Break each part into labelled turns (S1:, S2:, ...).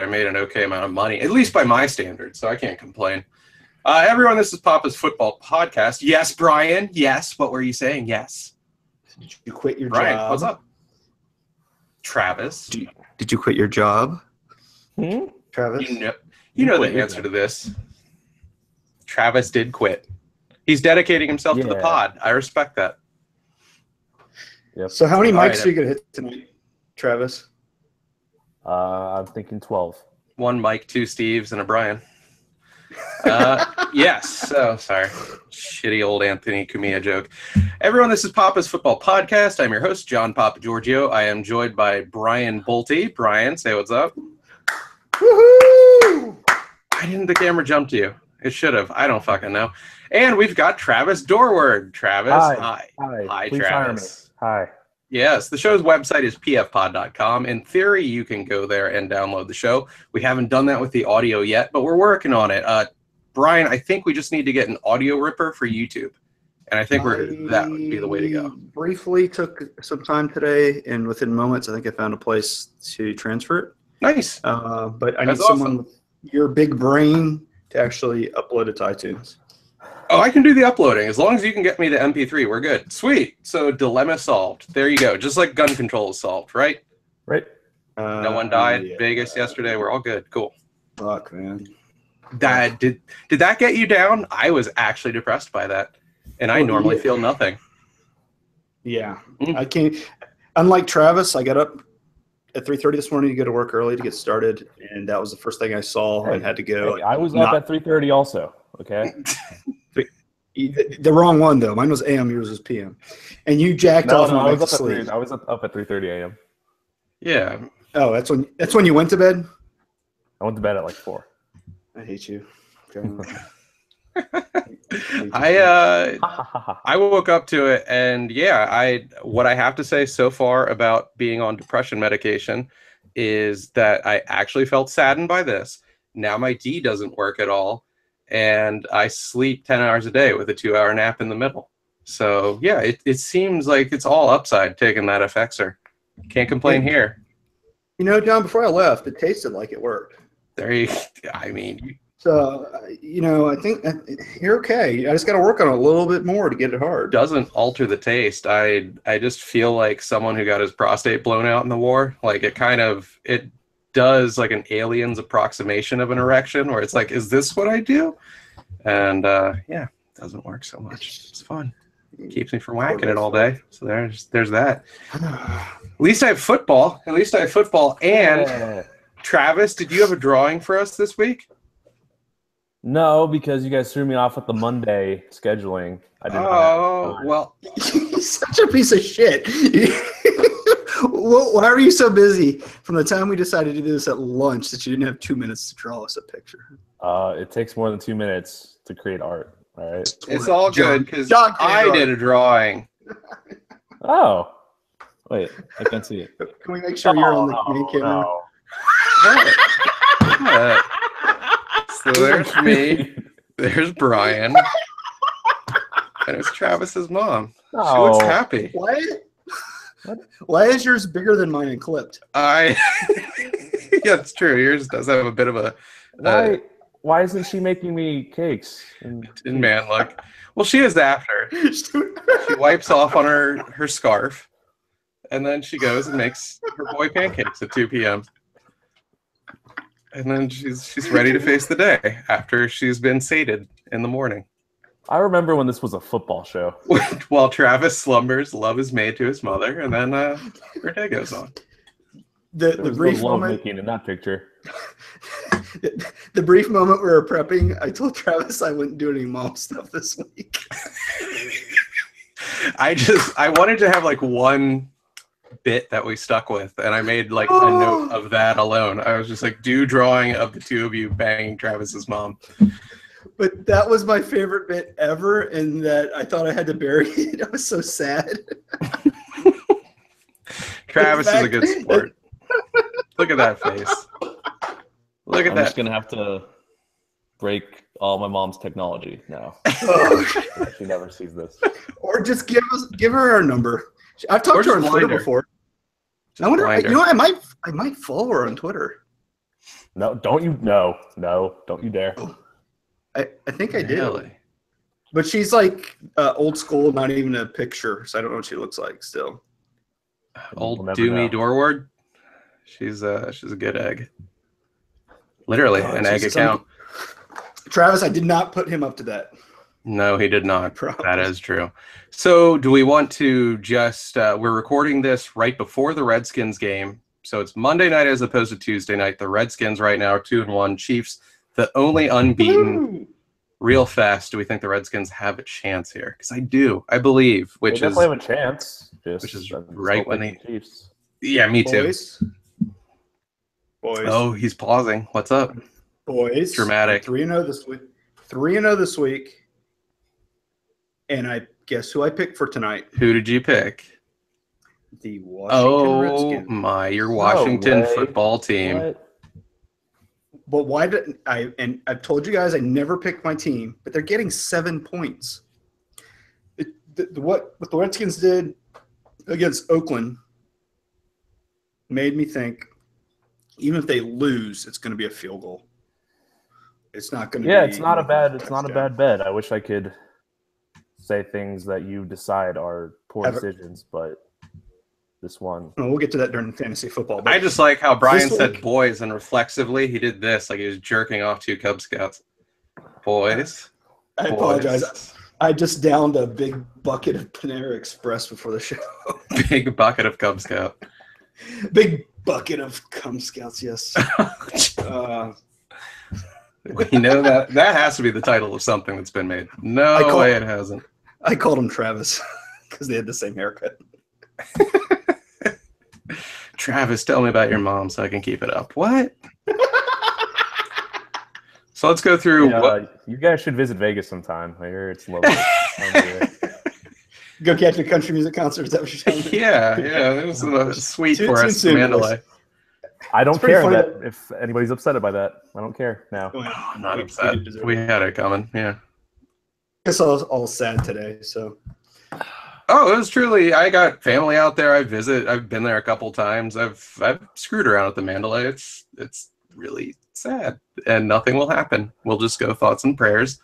S1: I made an okay amount of money, at least by my standards, so I can't complain. Everyone, this is Papa's Football Podcast. Yes, Brian. Yes. What were you saying? Yes.
S2: Did you quit your
S1: Brian,
S2: job?
S1: what's up? Travis.
S2: Did you quit your job?
S3: Travis?
S1: You know the answer to this. Travis did quit. He's dedicating himself to the pod. I respect that.
S3: Yep.
S2: So how many mics are you going to hit tonight, Travis?
S3: I'm thinking 12.
S1: 1 Mike, 2 Steves, and a Brian. Yes. So sorry. Shitty old Anthony Cumia joke. Everyone, this is Papa's Football Podcast. I'm your host, John Papa Giorgio. I am joined by Brian Bolte. Brian, say what's up.
S2: Woohoo!
S1: Why didn't the camera jump to you? It should have. I don't fucking know. And we've got Travis Dorward. Travis, hi.
S3: Hi,
S1: Travis.
S3: Hire me. Hi.
S1: Yes, the show's website is pfpod.com. In theory, you can go there and download the show. We haven't done that with the audio yet, but we're working on it. Brian, I think we just need to get an audio ripper for YouTube. And I think that would be the way to go.
S2: Briefly took some time today, and within moments, I think I found a place to transfer it.
S1: Nice.
S2: But I need someone with your big brain to actually upload it to iTunes.
S1: Oh, I can do the uploading. As long as you can get me the MP3, we're good. Sweet. So dilemma solved. There you go. Just like gun control is solved, right?
S3: Right.
S1: No one died in Vegas yesterday. We're all good. Cool.
S2: Fuck, man.
S1: Did that get you down? I was actually depressed by that. And I normally feel nothing.
S2: Yeah. I can't. Unlike Travis, I got up at 3:30 this morning to go to work early to get started, and that was the first thing I saw and had to go.
S3: Hey, I was up at 3:30 also, okay?
S2: The wrong one, though. Mine was AM, yours was PM. And you jacked off and went to sleep.
S3: I was up at 3:30 a.m.
S1: Yeah.
S2: Oh, that's when you went to bed?
S3: I went to bed at like 4.
S2: I hate you.
S1: I woke up to it, and what I have to say so far about being on depression medication is that I actually felt saddened by this. Now my D doesn't work at all, and I sleep 10 hours a day with a 2-hour nap in the middle. So yeah, it seems like it's all upside taking that Effexor. Can't complain here.
S2: You know, John, before I left, it tasted like it worked. So, I think you're okay. I just got to work on it a little bit more to get it hard.
S1: Doesn't alter the taste. I just feel like someone who got his prostate blown out in the war. Like it does like an alien's approximation of an erection where it's like, is this what I do? And it doesn't work so much. It's fun. It keeps me from whacking it all day. So there's that. At least I have football. And Travis, did you have a drawing for us this week?
S3: No, because you guys threw me off with the Monday scheduling. I didn't.
S2: Well, you're such a piece of shit. Why are you so busy from the time we decided to do this at lunch that you didn't have 2 minutes to draw us a picture?
S3: It takes more than 2 minutes to create art. All right.
S1: It's all good because I did a drawing.
S3: Oh, wait, I can't see it.
S2: Can we make sure you're on the main camera?
S1: No. So there's me, there's Brian, and it's Travis's mom. She looks happy.
S2: What? Why is yours bigger than mine and clipped?
S1: Yeah, it's true. Yours does have a bit of a...
S3: Why isn't she making me cakes?
S1: In man look. Well, she is after. She wipes off on her scarf, and then she goes and makes her boy pancakes at 2 p.m. And then she's ready to face the day after she's been sated in the morning.
S3: I remember when this was a football show.
S1: While Travis slumbers, love is made to his mother, and then her day goes on.
S2: The brief
S3: love
S2: moment
S3: making in that picture.
S2: The brief moment we were prepping, I told Travis I wouldn't do any mom stuff this week.
S1: I wanted to have like one bit that we stuck with, and I made like a note of that alone. I was just like, do drawing of the two of you banging Travis's mom.
S2: But that was my favorite bit ever, and that I thought I had to bury it. I was so sad.
S1: Travis is a good sport. Look at that face. Look at that.
S3: I'm just gonna have to break all my mom's technology now. She never sees this.
S2: Or just give her our number. I've talked to her on Twitter before. I wonder. You know, I might follow her on Twitter.
S3: No, don't you? No, don't you dare.
S2: I think I did.
S1: Really?
S2: But she's like old school, not even a picture, so I don't know what she looks like still.
S1: Old
S3: We'll never
S1: Doomy
S3: know.
S1: Dorward. She's a good egg. Literally
S2: Oh,
S1: an egg
S2: Jesus,
S1: account.
S2: Travis, I did not put him up to that.
S1: No, he did not.
S2: Promise.
S1: That is true. So, do we want to just? We're recording this right before the Redskins game, so it's Monday night as opposed to Tuesday night. The Redskins right now are 2-1. Chiefs, the only unbeaten.
S2: Woo!
S1: Real fast, do we think the Redskins have a chance here? Because I do. I believe,
S3: They
S1: which is
S3: definitely have a chance.
S1: which is
S3: Just
S1: right when
S3: like
S1: they.
S3: the Chiefs.
S1: Yeah, me too.
S2: Boys.
S1: Oh, he's pausing. What's up?
S2: Boys.
S1: Dramatic.
S2: 3-0 this week. 3-0 this week. And I guess who I picked for tonight?
S1: Who did you pick?
S2: The Washington Redskins.
S1: My, your Washington
S3: way.
S1: football team.
S3: What?
S2: But why did I? And I've told you guys I never picked my team, but they're getting 7 points. What the Redskins did against Oakland made me think, even if they lose, it's going to be a field goal. It's not going to.
S3: Yeah,
S2: be
S3: it's not a bad
S2: touchdown.
S3: bet. I wish I could say things that you decide are poor
S2: Have it-
S3: decisions, but this one.
S2: Well, we'll get to that during fantasy football. But
S1: I just like how Brian
S2: This
S1: said
S2: week-
S1: boys, and reflexively he did this, like he was jerking off 2 Cub Scouts. Boys.
S2: I
S1: boys.
S2: apologize. I just downed a big bucket of Panera Express before the show.
S1: Big bucket of Cub Scout.
S2: Big bucket of Cub Scouts, yes.
S1: We know that has to be the title of something that's been made. No way it hasn't.
S2: I called him Travis because they had the same haircut.
S1: Travis, tell me about your mom so I can keep it up. What? So let's go through what.
S3: You guys should visit Vegas sometime. I hear it's lovely.
S2: Go catch a country music concert. Is that what you're telling me?
S1: Yeah, it was sweet
S2: Too-
S1: for
S2: too
S1: us,
S2: soon,
S1: Mandalay.
S3: I don't
S2: It's pretty
S3: care
S2: funny
S3: that if anybody's upset by that. I don't care now.
S1: Oh, I'm not
S2: We
S1: upset.
S2: didn't deserve
S1: We
S2: it.
S1: had it coming. Yeah.
S2: Guess I was all sad today. So
S1: Oh, it was truly. I got family out there. I've been there a couple times. I've screwed around at the Mandalay. It's really sad, and nothing will happen. We'll just go thoughts and prayers,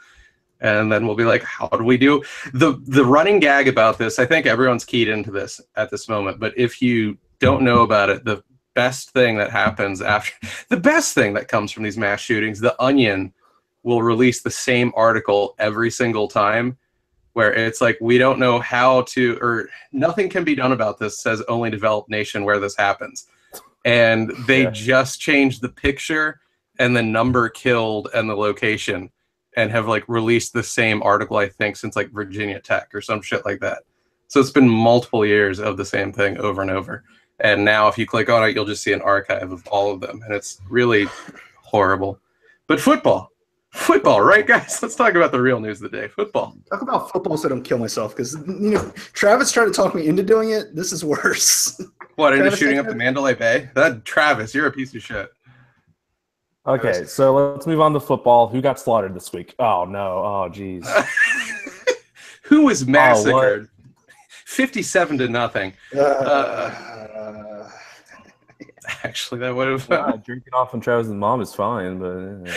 S1: and then we'll be like, how do we do? The running gag about this, I think everyone's keyed into this at this moment. But if you don't know about it, the best thing that comes from these mass shootings, The Onion will release the same article every single time, where it's like, we don't know how to, or nothing can be done about this, says only developed nation where this happens. And they just changed the picture and the number killed and the location, and have like released the same article, I think, since like Virginia Tech or some shit like that. So it's been multiple years of the same thing over and over. And now if you click on it, you'll just see an archive of all of them. And it's really horrible. But football, right, guys? Let's talk about the real news of the day. Football.
S2: talk about football so I don't kill myself, because Travis tried to talk me into doing it. This is worse.
S1: What, into
S2: Travis,
S1: shooting
S2: take
S1: up the
S2: that.
S1: Mandalay Bay? Travis, you're a piece of shit.
S3: Okay, so let's move on to football. Who got slaughtered this week? Oh no! Oh geez.
S1: Who was massacred? 57-0. Actually, that would have.
S3: Drinking off on Travis's mom is fine, but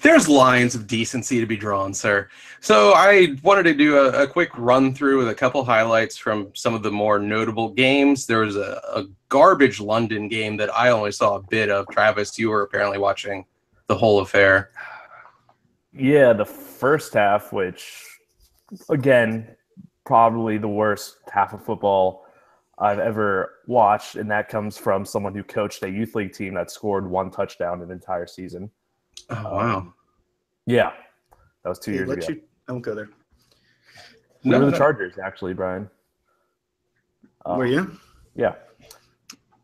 S1: There's lines of decency to be drawn, sir. So I wanted to do a quick run through with a couple highlights from some of the more notable games. There was a garbage London game that I only saw a bit of. Travis, you were apparently watching the whole affair.
S3: yeah, the first half, which again, probably the worst half of football I've ever watched, and that comes from someone who coached a youth league team that scored 1 touchdown an entire season.
S1: Oh, wow.
S3: Yeah, that was 2 years ago.
S2: I won't go there.
S3: We were the Chargers, actually, Brian.
S2: Were you?
S3: Yeah.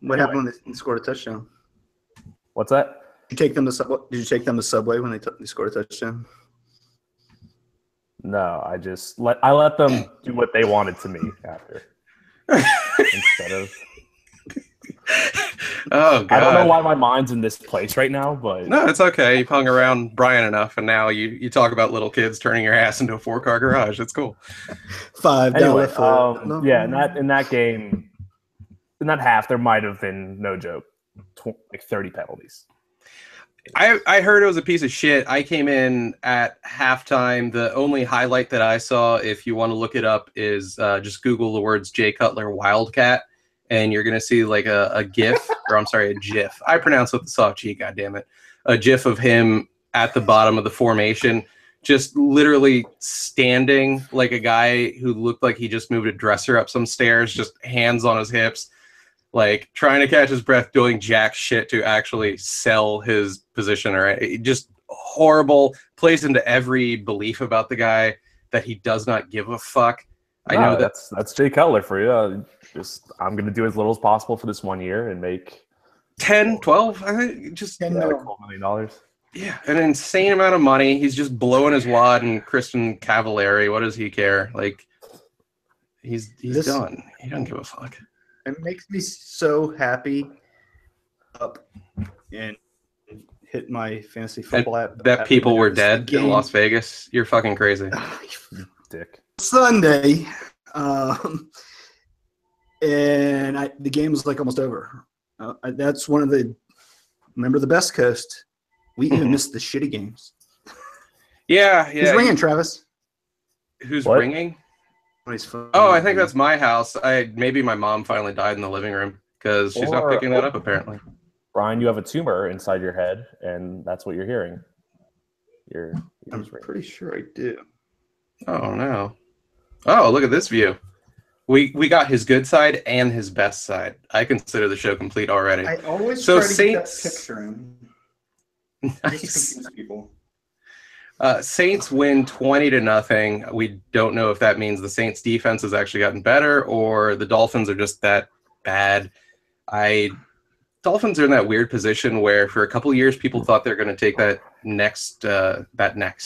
S2: What happened when they scored a touchdown?
S3: What's that?
S2: Did you take them to Subway? Did you take them to Subway when they scored a touchdown?
S3: No, I let them do what they wanted to me after. Instead of
S1: Oh, God.
S3: I don't know why my mind's in this place right now, but
S1: No, it's okay. You've hung around Brian enough, and now you talk about little kids turning your ass into a 4-car garage. It's cool.
S2: $5
S3: anyway,
S2: foot.
S3: yeah, in that game, in that half, there might have been no joke. like 30 penalties.
S1: I heard it was a piece of shit. I came in at halftime. The only highlight that I saw, if you want to look it up, is just Google the words Jay Cutler Wildcat, and you're gonna see like a GIF, or I'm sorry, a GIF. I pronounce it with the soft G, goddammit. A GIF of him at the bottom of the formation, just literally standing like a guy who looked like he just moved a dresser up some stairs, just hands on his hips, like trying to catch his breath, doing jack shit to actually sell his position. Right, just horrible. Plays into every belief about the guy that he does not give a fuck. I know
S3: that's Jay Cutler for you. Just I'm going to do as little as possible for this 1 year and make
S1: 10, 12, I think, just
S3: $12 million.
S1: Yeah, an insane amount of money. He's just blowing his wad, and Christian Cavallari, what does he care? Like, he's done. He doesn't give a fuck.
S2: It makes me so happy up and hit my fantasy football app.
S1: That people were dead in Las Vegas. You're fucking crazy.
S3: Dick.
S2: Sunday, and the game was like almost over. That's one of remember the Best Coast. We even missed the shitty games.
S1: Yeah.
S2: Who's ringing, Travis?
S1: Who's
S3: What?
S1: ringing? Oh, I think that's my house. Maybe my mom finally died in the living room because she's not picking that up, apparently.
S3: Brian, you have a tumor inside your head, and that's what you're hearing.
S2: I'm pretty sure I do.
S1: Oh, no. Oh, look at this view. We got his good side and his best side. I consider the show complete already.
S2: I always
S1: So
S2: try to get that
S1: Saints-
S2: picture in.
S1: Nice.
S2: Just to confuse people.
S1: Saints win 20-0. We don't know if that means the Saints defense has actually gotten better or the Dolphins are just that bad. Dolphins are in that weird position where for a couple of years people thought they're going to take that next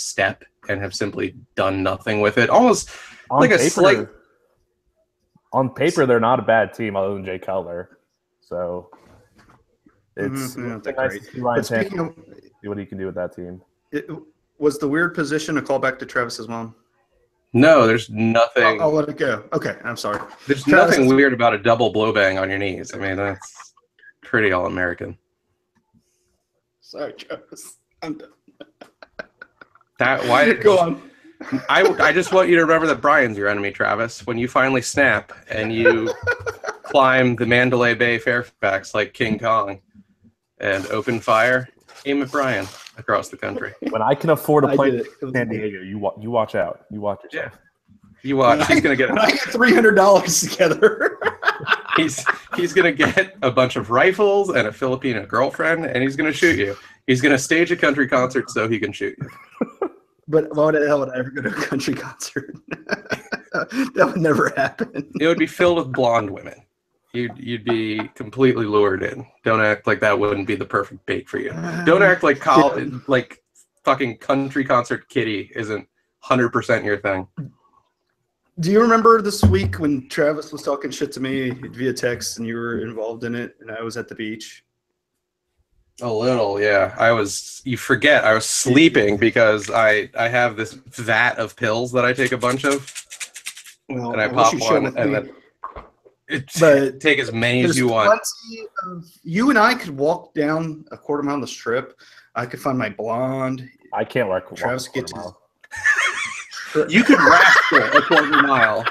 S1: step and have simply done nothing with it. Almost like a slight.
S3: On paper, they're not a bad team other than Jay Cutler. So it's
S2: not that
S3: nice
S2: great.
S3: to see Ryan
S2: But speaking
S3: Tannehill
S2: of,
S3: see what he can do with that team.
S2: was the weird position a callback to Travis's mom?
S1: No, there's nothing.
S2: I'll let it go. Okay, I'm sorry.
S1: There's
S2: Travis-
S1: nothing weird about a double blow bang on your knees. I mean, that's pretty all American.
S2: Sorry, Travis. I'm done.
S1: Go
S2: on.
S1: I just want you to remember that Brian's your enemy, Travis. When you finally snap and you climb the Mandalay Bay Fairfax like King Kong and open fire, aim at Brian across the country.
S3: When I can afford a
S2: I
S3: plane
S2: did
S3: to
S2: it.
S3: San Diego, you watch out. You watch yourself.
S1: You watch. He's gonna get
S2: When I get $300 together.
S1: he's gonna get a bunch of rifles and a Filipino girlfriend, and he's gonna shoot you. He's gonna stage a country concert so he can shoot you.
S2: But why the hell would I ever go to a country concert? That would never happen.
S1: It would be filled with blonde women. You'd be completely lured in. Don't act like that wouldn't be the perfect bait for you. Don't act like like fucking country concert kitty isn't 100% your thing.
S2: Do you remember this week when Travis was talking shit to me via text and you were involved in it and I was at the beach?
S1: A little, yeah. You forget I was sleeping because I have this vat of pills that I take a bunch of,
S2: Well,
S1: and I
S2: wish
S1: pop
S2: you showed
S1: one,
S2: with
S1: and
S2: me.
S1: then
S2: But
S1: take as many as
S2: There's
S1: you want.
S2: plenty of, you and I could walk down a quarter mile on the strip. I could find my blonde.
S3: I can't walk.
S2: Travis
S3: walk
S2: gets
S3: a mile.
S1: You could rascal a quarter mile.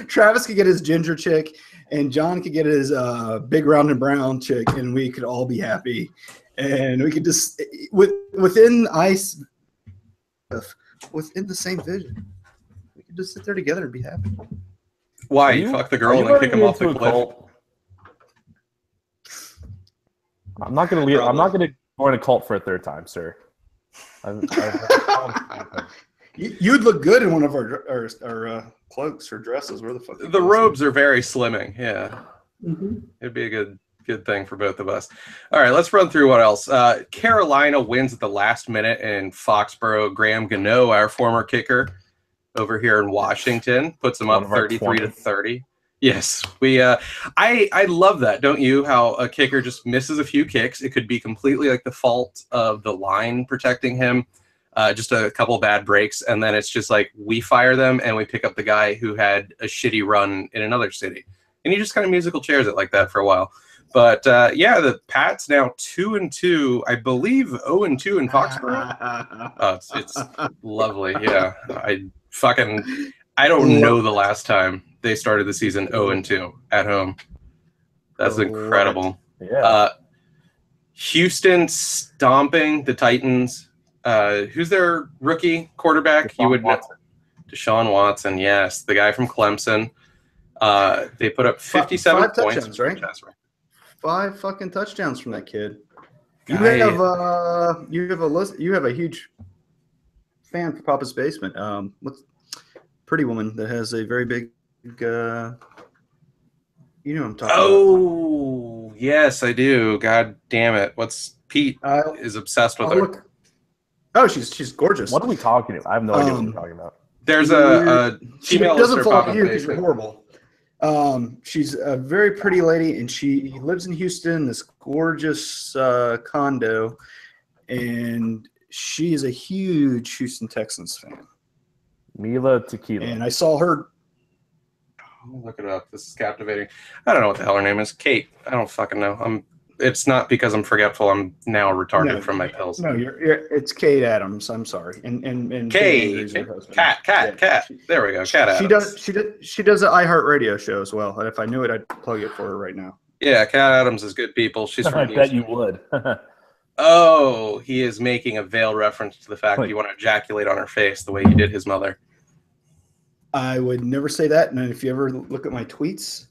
S2: Travis could get his ginger chick, and John could get his big round and brown chick, and we could all be happy. And we could just within the same vision, we could just sit there together and be happy.
S1: Why?
S3: Are
S1: You
S3: you-
S1: fuck the
S3: Are
S1: girl
S3: you
S1: and then kick
S3: running
S1: him off the
S3: into a
S1: cliff?
S3: cult? I'm not gonna leave. I'm not gonna join a cult for a third time, sir.
S2: You'd look good in one of our cloaks or dresses. Where the fuck?
S1: The robes are very slimming. Yeah,
S2: Mm-hmm.
S1: it'd be a good thing for both of us. All right, let's run through what else. Carolina wins at the last minute in Foxborough. Graham Gano, our former kicker over here in Washington, puts them
S3: One
S1: up
S3: of our
S1: 33-30. Yes, I love that, don't you? How a kicker just misses a few kicks. It could be completely like the fault of the line protecting him, just a couple bad breaks, and then it's just like we fire them and we pick up the guy who had a shitty run in another city. And he just kind of musical chairs it like that for a while. But yeah, the Pats now 2-2. I believe 0-2 in Foxborough. Oh, it's lovely. Yeah, I don't know the last time they started the season 0-2 at home. That's incredible.
S3: Yeah.
S1: Houston stomping the Titans. Who's their rookie quarterback? You would know. Deshaun Watson, yes, the guy from Clemson. They put up 57
S2: five
S1: points.
S2: Touchdowns, right? 5 fucking touchdowns from that kid. You have a huge fan for Papa's Basement. What's Pretty Woman that has a very big you know what I'm talking about.
S1: Oh, yes, I do. God damn it. What's Pete is obsessed with her.
S2: Look. Oh, she's gorgeous.
S3: What are we talking about? I have no idea what we're talking about.
S1: There's a
S2: she
S1: female
S2: doesn't
S1: listener
S2: fall
S1: Papa's
S2: to you because you're
S1: Basement.
S2: horrible. She's a very pretty lady, and she lives in Houston, this gorgeous condo, and she is a huge Houston Texans fan.
S3: Mila Tequila.
S2: And I saw her.
S1: Look it up. This is captivating. I don't know what the hell her name is. Kate. I don't fucking know. It's not because I'm forgetful. I'm now retarded from my pills.
S2: No, it's Kate Adams. I'm sorry. And
S1: Kate. Cat. There we go. Cat Adams.
S2: She does an iHeartRadio show as well. And if I knew it, I'd plug it for her right now.
S1: Yeah, Cat Adams is good people. She's from
S3: I bet you would.
S1: Oh, he is making a veiled reference to the fact that you want to ejaculate on her face the way he did his mother.
S2: I would never say that. And if you ever look at my tweets,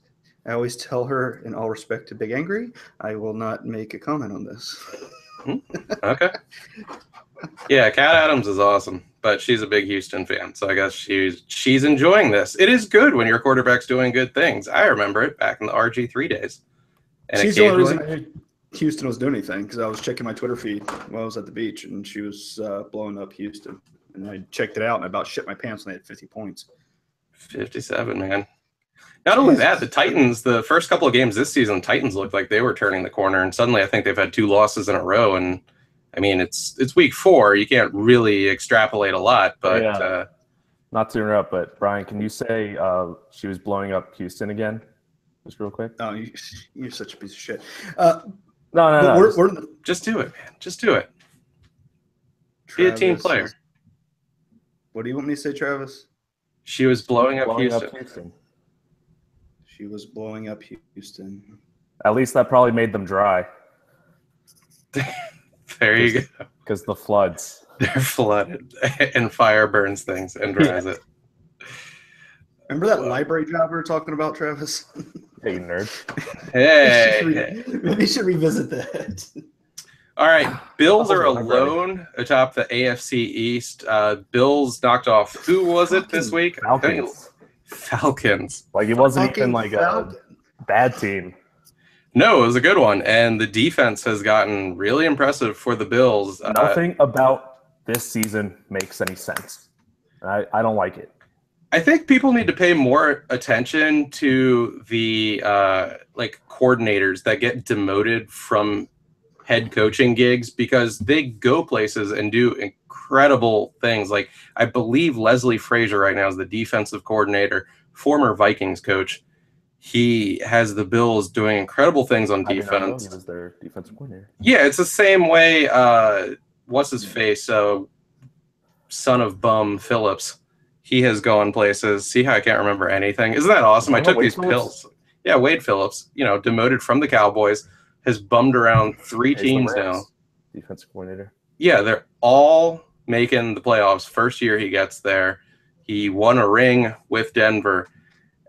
S2: I always tell her, in all respect to Big Angry, I will not make a comment on this.
S1: Okay. Yeah, Cat Adams is awesome, but she's a big Houston fan, so I guess she's enjoying this. It is good when your quarterback's doing good things. I remember it back in the RG3 days. And
S2: she's the only reason I knew Houston was doing anything, because I was checking my Twitter feed while I was at the beach, and she was blowing up Houston. And I checked it out, and I about shit my pants when they had 50 points.
S1: 57, man. Not only that, the Titans, the first couple of games this season, the Titans looked like they were turning the corner, and suddenly I think they've had 2 losses in a row. And I mean, it's week 4. You can't really extrapolate a lot, but
S3: yeah. Not to interrupt, but Brian, can you say she was blowing up Houston again, just real quick?
S2: Oh, you're such a piece of shit.
S1: No. Just do it, man. Just do it. Be a team player.
S2: What do you want me to say, Travis?
S1: She was blowing up Houston.
S2: She was blowing up Houston.
S3: At least that probably made them dry.
S1: There you go.
S3: Because the floods.
S1: They're flooded, and fire burns things and dries it.
S2: Remember that library job we were talking about, Travis?
S3: Hey, nerd.
S1: Hey.
S2: We should revisit that.
S1: All right. Bills are alone atop the AFC East. Bills knocked off, who was it this week? Falcons.
S3: Like, it wasn't even like a bad team.
S1: No, it was a good one. And the defense has gotten really impressive for the Bills.
S3: Nothing about this season makes any sense. I don't like it.
S1: I think people need to pay more attention to the coordinators that get demoted from head coaching gigs, because they go places and do incredible things. Like, I believe Leslie Frazier right now is the defensive coordinator, former Vikings coach. He has the Bills doing incredible things on defense.
S3: He was their defensive coordinator.
S1: Yeah, it's the same way. What's his face? Son of Bum Phillips. He has gone places. See how I can't remember anything? Isn't that awesome? I took these pills. Yeah, Wade Phillips, demoted from the Cowboys, has bummed around 3 teams now.
S3: Defensive coordinator. Yeah,
S1: they're all making the playoffs. First year he gets there. He won a ring with Denver.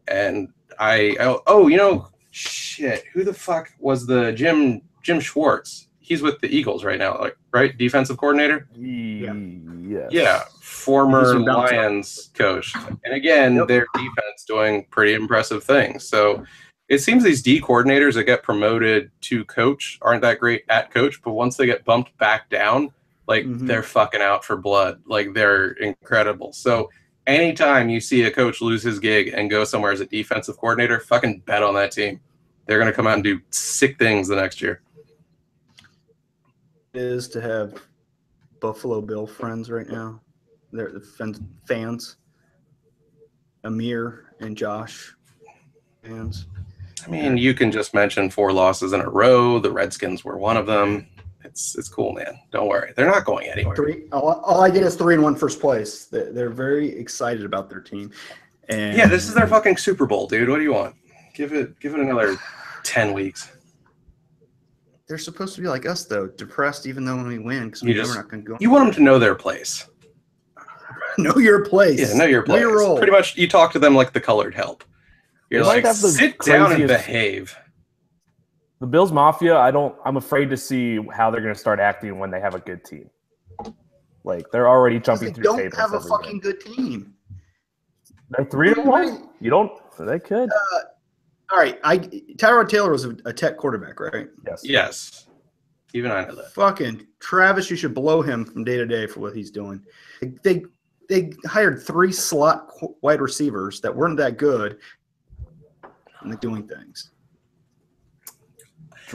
S1: And shit. Who the fuck was the Jim Schwartz? He's with the Eagles right now, right? Defensive coordinator?
S3: Yes.
S1: Yeah. Former Lions coach. And again, their defense doing pretty impressive things. So it seems these D coordinators that get promoted to coach aren't that great at coach, but once they get bumped back down, they're fucking out for blood. Like, they're incredible. So anytime you see a coach lose his gig and go somewhere as a defensive coordinator, fucking bet on that team. They're going to come out and do sick things the next year.
S2: It is to have Buffalo Bill friends right now. They're the fans. Amir and Josh fans.
S1: I mean, you can just mention 4 losses in a row. The Redskins were one of them. It's cool, man. Don't worry. They're not going anywhere.
S2: All I get is 3-1 first place. They're very excited about their team. And
S1: Yeah, this is their fucking Super Bowl, dude. What do you want? Give it another 10 weeks.
S2: They're supposed to be like us, though, depressed even though when we win because we're not going to go.
S1: You want them to know their place.
S2: Know your place.
S1: Yeah, know your place.
S2: Know your role.
S1: Pretty much, you talk to them like the colored help. You're like, sit down and behave.
S3: The Bills Mafia, I'm afraid to see how they're going to start acting when they have a good team. Like, they're already jumping through tables.
S2: They don't have a fucking good team.
S3: They're 3-1? They could.
S2: All right. Tyrod Taylor was a Tech quarterback, right?
S1: Yes. Even I know that.
S2: Fucking Travis, you should blow him from day to day for what he's doing. They hired 3 slot wide receivers that weren't that good, and they're doing things.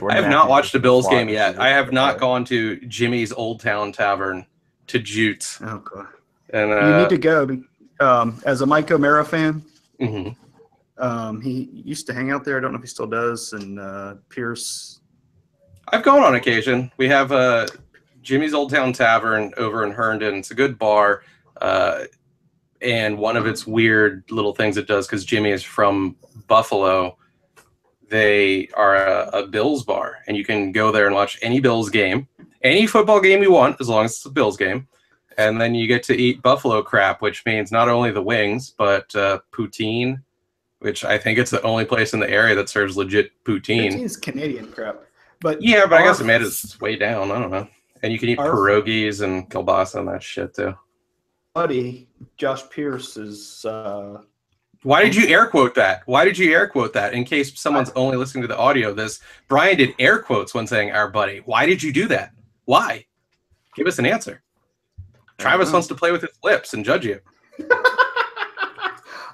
S1: I have not watched a Bills game yet. I have not gone to Jimmy's Old Town Tavern to Jutes.
S2: Oh, God.
S1: And
S2: you need to go. As a Mike O'Mara fan,
S1: mm-hmm.
S2: He used to hang out there. I don't know if he still does. And Pierce.
S1: I've gone on occasion. We have Jimmy's Old Town Tavern over in Herndon. It's a good bar. And one of its weird little things it does, because Jimmy is from Buffalo, they are a Bills bar, and you can go there and watch any Bills game, any football game you want, as long as it's a Bills game. And then you get to eat buffalo crap, which means not only the wings, but poutine, which I think it's the only place in the area that serves legit poutine.
S2: Poutine's Canadian crap. But
S1: yeah, but I guess it made its way down. I don't know. And you can eat pierogies and kielbasa and that shit, too.
S2: Buddy, Josh Pierce is...
S1: Why did you air quote that? Why did you air quote that? In case someone's only listening to the audio of this, Brian did air quotes when saying our buddy. Why did you do that? Why? Give us an answer. Travis wants to play with his lips and judge you.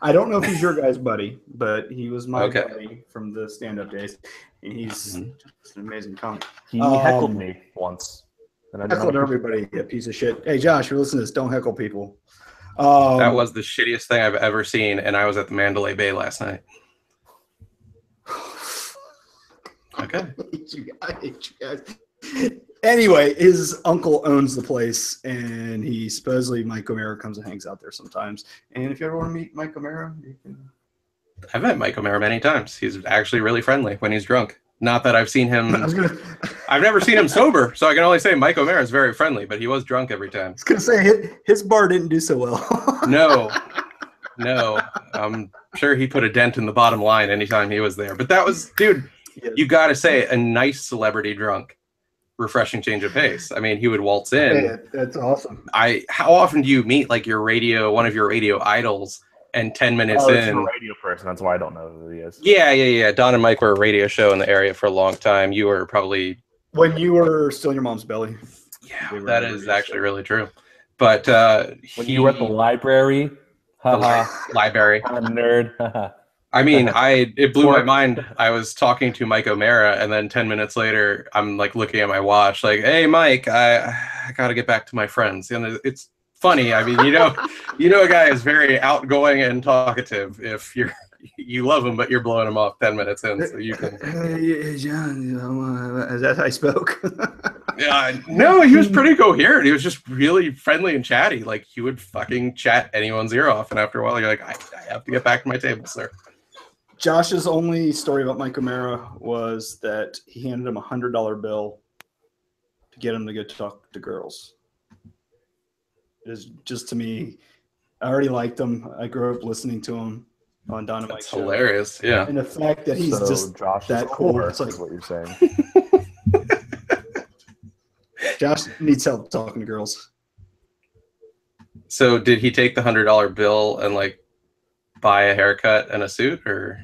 S2: I don't know if he's your guy's buddy, but he was my buddy from the stand-up days. And he's just an amazing comic.
S3: He heckled me once.
S2: And I heckled everybody, a piece of shit. Hey, Josh, you're listening to this. Don't heckle people.
S1: That was the shittiest thing I've ever seen, and I was at the Mandalay Bay last night. Okay.
S2: I hate you guys. Anyway, his uncle owns the place, and he supposedly Mike O'Mara comes and hangs out there sometimes. And if you ever want to meet Mike O'Mara, you can.
S1: I've met Mike O'Mara many times. He's actually really friendly when he's drunk. Not that I've seen him. I've never seen him sober, so I can only say Mike O'Mara is very friendly, but he was drunk every time.
S2: I was going to say, his bar didn't do so well.
S1: No. I'm sure he put a dent in the bottom line anytime he was there. But that was, dude, you got to say, a nice celebrity drunk. Refreshing change of pace. I mean, he would waltz in.
S2: Yeah, that's awesome.
S1: How often do you meet like one of your radio idols, and 10 minutes in?
S3: He's a radio person. That's why I don't know who he is.
S1: Yeah. Don and Mike were a radio show in the area for a long time. You were probably
S2: when you were still in your mom's belly.
S1: Yeah, that is actually really true. But
S3: when you were at the library,
S1: library,
S3: I'm a nerd.
S1: I mean, it blew my mind. I was talking to Mike O'Mara, and then 10 minutes later, I'm like looking at my watch, like, "Hey, Mike, I got to get back to my friends." And it's funny. I mean, a guy is very outgoing and talkative. If you love him, but you're blowing him off 10 minutes in, so you can.
S2: Hey, John, is that how I spoke?
S1: No, he was pretty coherent. He was just really friendly and chatty. Like, he would fucking chat anyone's ear off, and after a while, you're like, I have to get back to my table, sir.
S2: Josh's only story about Mike O'Mara was that he handed him $100 bill to get him to go talk to girls. It is just, to me, I already liked him. I grew up listening to him on Don and Mike's show.
S1: Hilarious, yeah.
S2: And the fact that he's just
S3: Josh
S2: that cool. It's like
S3: what you're saying.
S2: Josh needs help talking to girls.
S1: So did he take the $100 bill and like buy a haircut and a suit, or?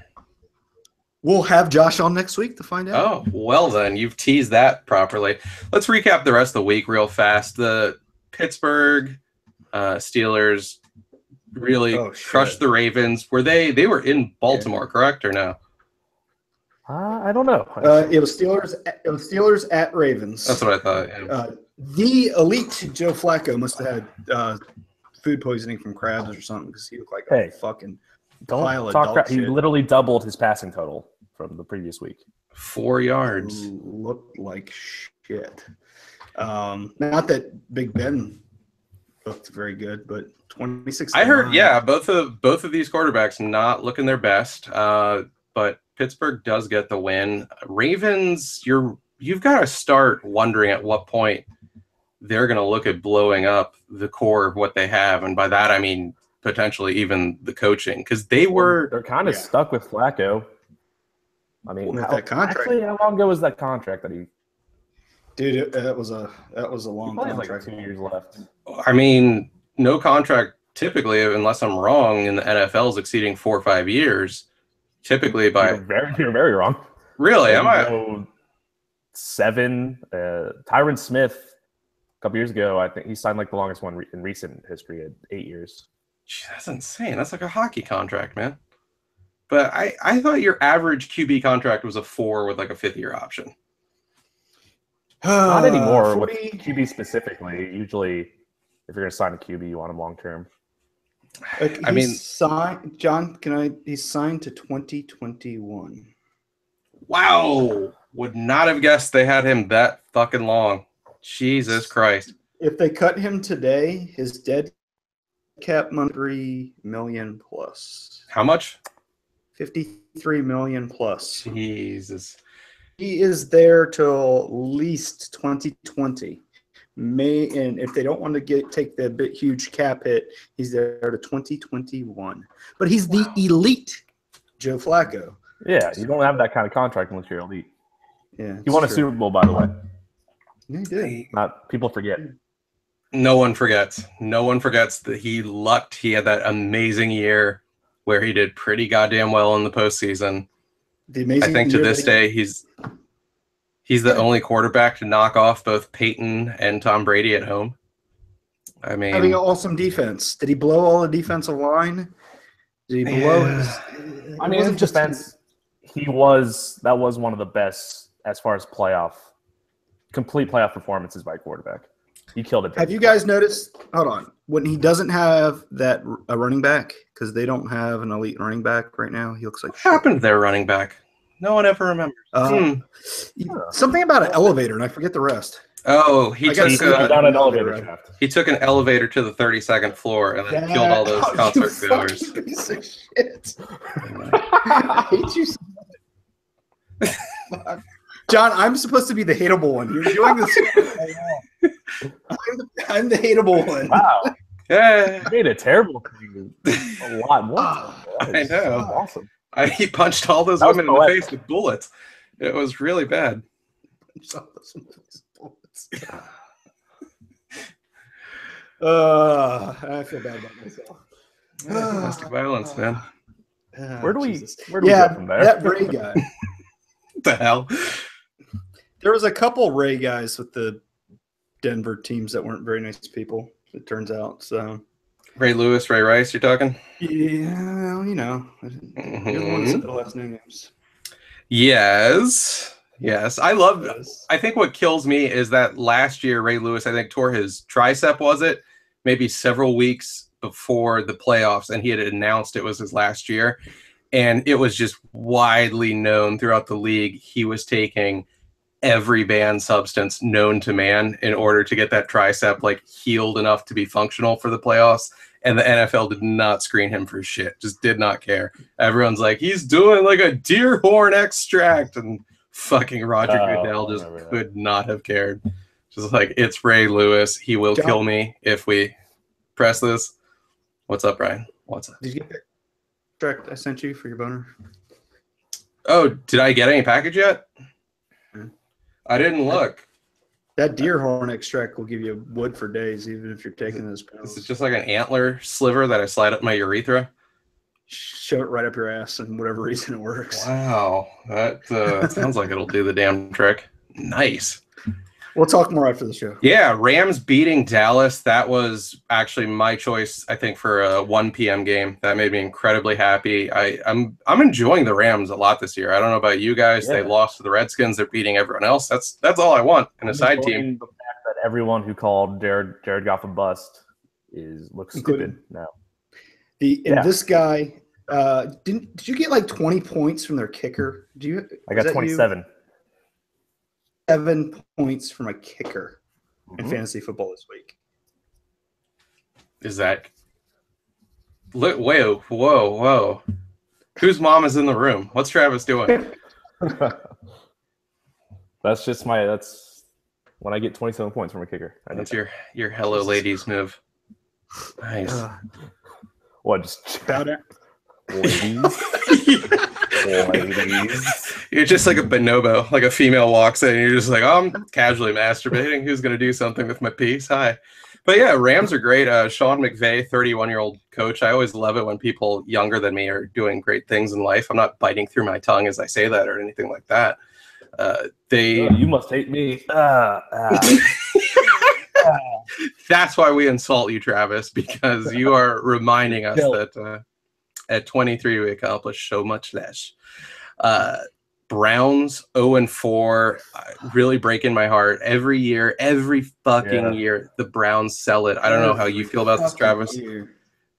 S2: We'll have Josh on next week to find out.
S1: Oh, well then, you've teased that properly. Let's recap the rest of the week real fast. The Pittsburgh Steelers really crushed the Ravens. They were in Baltimore, correct or no?
S3: I don't know.
S2: It was Steelers at Ravens.
S1: That's what I thought. Yeah.
S2: The elite Joe Flacco must have had food poisoning from crabs or something, because he looked like a fucking pile of dog shit.
S3: He literally doubled his passing total from the previous week.
S1: 4 yards.
S2: Looked like shit. Not that Big Ben looked very good, but 26.
S1: I heard, yeah, both of these quarterbacks not looking their best. But Pittsburgh does get the win. Ravens, you've got to start wondering at what point they're going to look at blowing up the core of what they have, and by that I mean potentially even the coaching, because they're
S3: kind of stuck with Flacco. I mean,
S2: that contract.
S3: Actually, how long ago was that contract that he?
S2: Dude, that was a long contract.
S3: Like 2 years left.
S1: I mean, no contract typically, unless I'm wrong, in the NFL is exceeding 4 or 5 years. Typically, by
S3: you're very wrong.
S1: Really, am I?
S3: 7. Tyron Smith. A couple years ago, I think he signed like the longest one in recent history at 8 years.
S1: Gee, that's insane. That's like a hockey contract, man. But I thought your average QB contract was a 4 with like a 5th-year option.
S3: Not anymore with QB specifically. Usually, if you're going to sign a QB, you want him long term.
S2: He's signed to 2021.
S1: Wow. Would not have guessed they had him that fucking long. Jesus Christ.
S2: If they cut him today, his dead cap money $3 million plus.
S1: How much?
S2: $53 million plus.
S1: Jesus.
S2: He is there till at least 2020. And if they don't want to take the big huge cap hit, he's there to 2021. But he's the elite Joe Flacco.
S3: Yeah, you don't have that kind of contract unless you're elite.
S2: Yeah,
S3: he won a Super Bowl, by the way.
S2: Yeah, he did.
S3: Not people forget.
S1: No one forgets. No one forgets that he lucked. He had that amazing year where he did pretty goddamn well in the postseason. I think to this day he's the only quarterback to knock off both Peyton and Tom Brady at home. I mean,
S2: having an awesome defense. Did he blow all the defensive line? Did he blow his?
S3: I mean, his defense. That was one of the best as far as complete playoff performances by a quarterback. He killed it.
S2: Have you guys noticed? Hold on. When he doesn't have a running back, because they don't have an elite running back right now, he looks like
S1: what happened to their running back? No one ever remembers.
S2: Something about an elevator, and I forget the rest.
S1: Oh, he took
S3: down an elevator shaft.
S1: He took an elevator to the 32nd floor and then killed all those concert goers.
S2: Piece of shit. I hate you so much. John, I'm supposed to be the hateable one. You're doing this. I'm the hateable one.
S3: Wow.
S1: Yeah.
S3: You made a terrible thing a lot more.
S1: I know.
S3: Awesome.
S1: He punched all those women in the face with bullets. It was really bad.
S2: I feel bad about myself.
S1: Domestic violence, man.
S3: Where do we go from there?
S2: That Ray guy.
S1: What the hell?
S2: There was a couple Ray guys with the Denver teams that weren't very nice people, it turns out. So
S1: Ray Lewis, Ray Rice, you're talking?
S2: Yeah, you know. You're the one that said the last names.
S1: Yes. I think what kills me is that last year Ray Lewis, I think, tore his tricep, was it? Maybe several weeks before the playoffs, and he had announced it was his last year. And it was just widely known throughout the league he was taking every banned substance known to man in order to get that tricep healed enough to be functional for the playoffs. And the NFL did not screen him for shit. Just did not care. Everyone's like, he's doing a deer horn extract, and fucking Roger Goodell just could not have cared. Just it's Ray Lewis. He will kill me if we press this. What's up, Brian? What's up?
S2: Did you get the extract I sent you for your boner?
S1: Oh, did I get any package yet? I didn't look.
S2: That deer horn extract will give you wood for days, even if you're taking those pills.
S1: Is it just like an antler sliver that I slide up my urethra?
S2: Shove it right up your ass, and whatever reason it works.
S1: Wow, that sounds like it'll do the damn trick. Nice.
S2: We'll talk more after the show.
S1: Yeah, Rams beating Dallas. That was actually my choice, I think, for a 1 p.m. game. That made me incredibly happy. I'm enjoying the Rams a lot this year. I don't know about you guys. Yeah. They lost to the Redskins. They're beating everyone else. That's all I want in a side team.
S3: The fact that everyone who called Jared Goff a bust looks stupid now.
S2: This guy, Did you get like 20 points from their kicker?
S3: I got 27.
S2: 7 points from a kicker in fantasy football this week.
S1: Is that? Whoa! Whose mom is in the room? What's Travis doing?
S3: That's when I get 27 points from a kicker.
S1: That's your hello ladies move. Nice.
S3: What? Just
S2: Shout out.
S3: ladies.
S1: You're just like a bonobo, like a female walks in and you're just like, oh, I'm casually masturbating. Who's going to do something with my piece? Hi. But yeah, Rams are great. Sean McVay, 31-year-old coach. I always love it when people younger than me are doing great things in life. I'm not biting through my tongue as I say that or anything like that.
S3: You must hate me.
S1: That's why we insult you, Travis, because you are reminding us that at 23 we accomplished so much less. Browns 0-4, really breaking my heart. Every year, every fucking year, the Browns sell it. I don't know how you feel about this, Travis.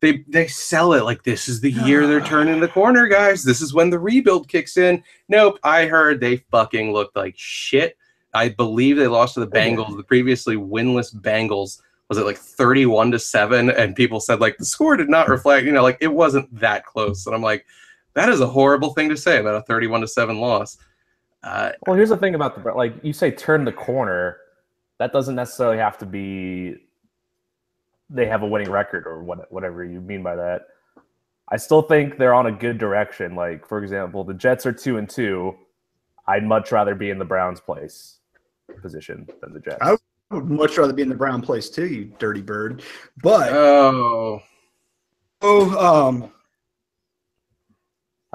S1: They sell it like this is the year they're turning the corner, guys. This is when the rebuild kicks in. Nope, I heard they fucking looked like shit. I believe they lost to the Bengals, the previously winless Bengals. Was it like 31-7? And people said like the score did not reflect, like it wasn't that close. And I'm like, that is a horrible thing to say about a 31-7 loss.
S3: Well, here's the thing about like you say turn the corner. That doesn't necessarily have to be they have a winning record or whatever you mean by that. I still think they're on a good direction. Like, for example, the Jets are 2-2. I'd much rather be in the Browns' position than the Jets.
S2: I would much rather be in the Brown place too, you dirty bird. But the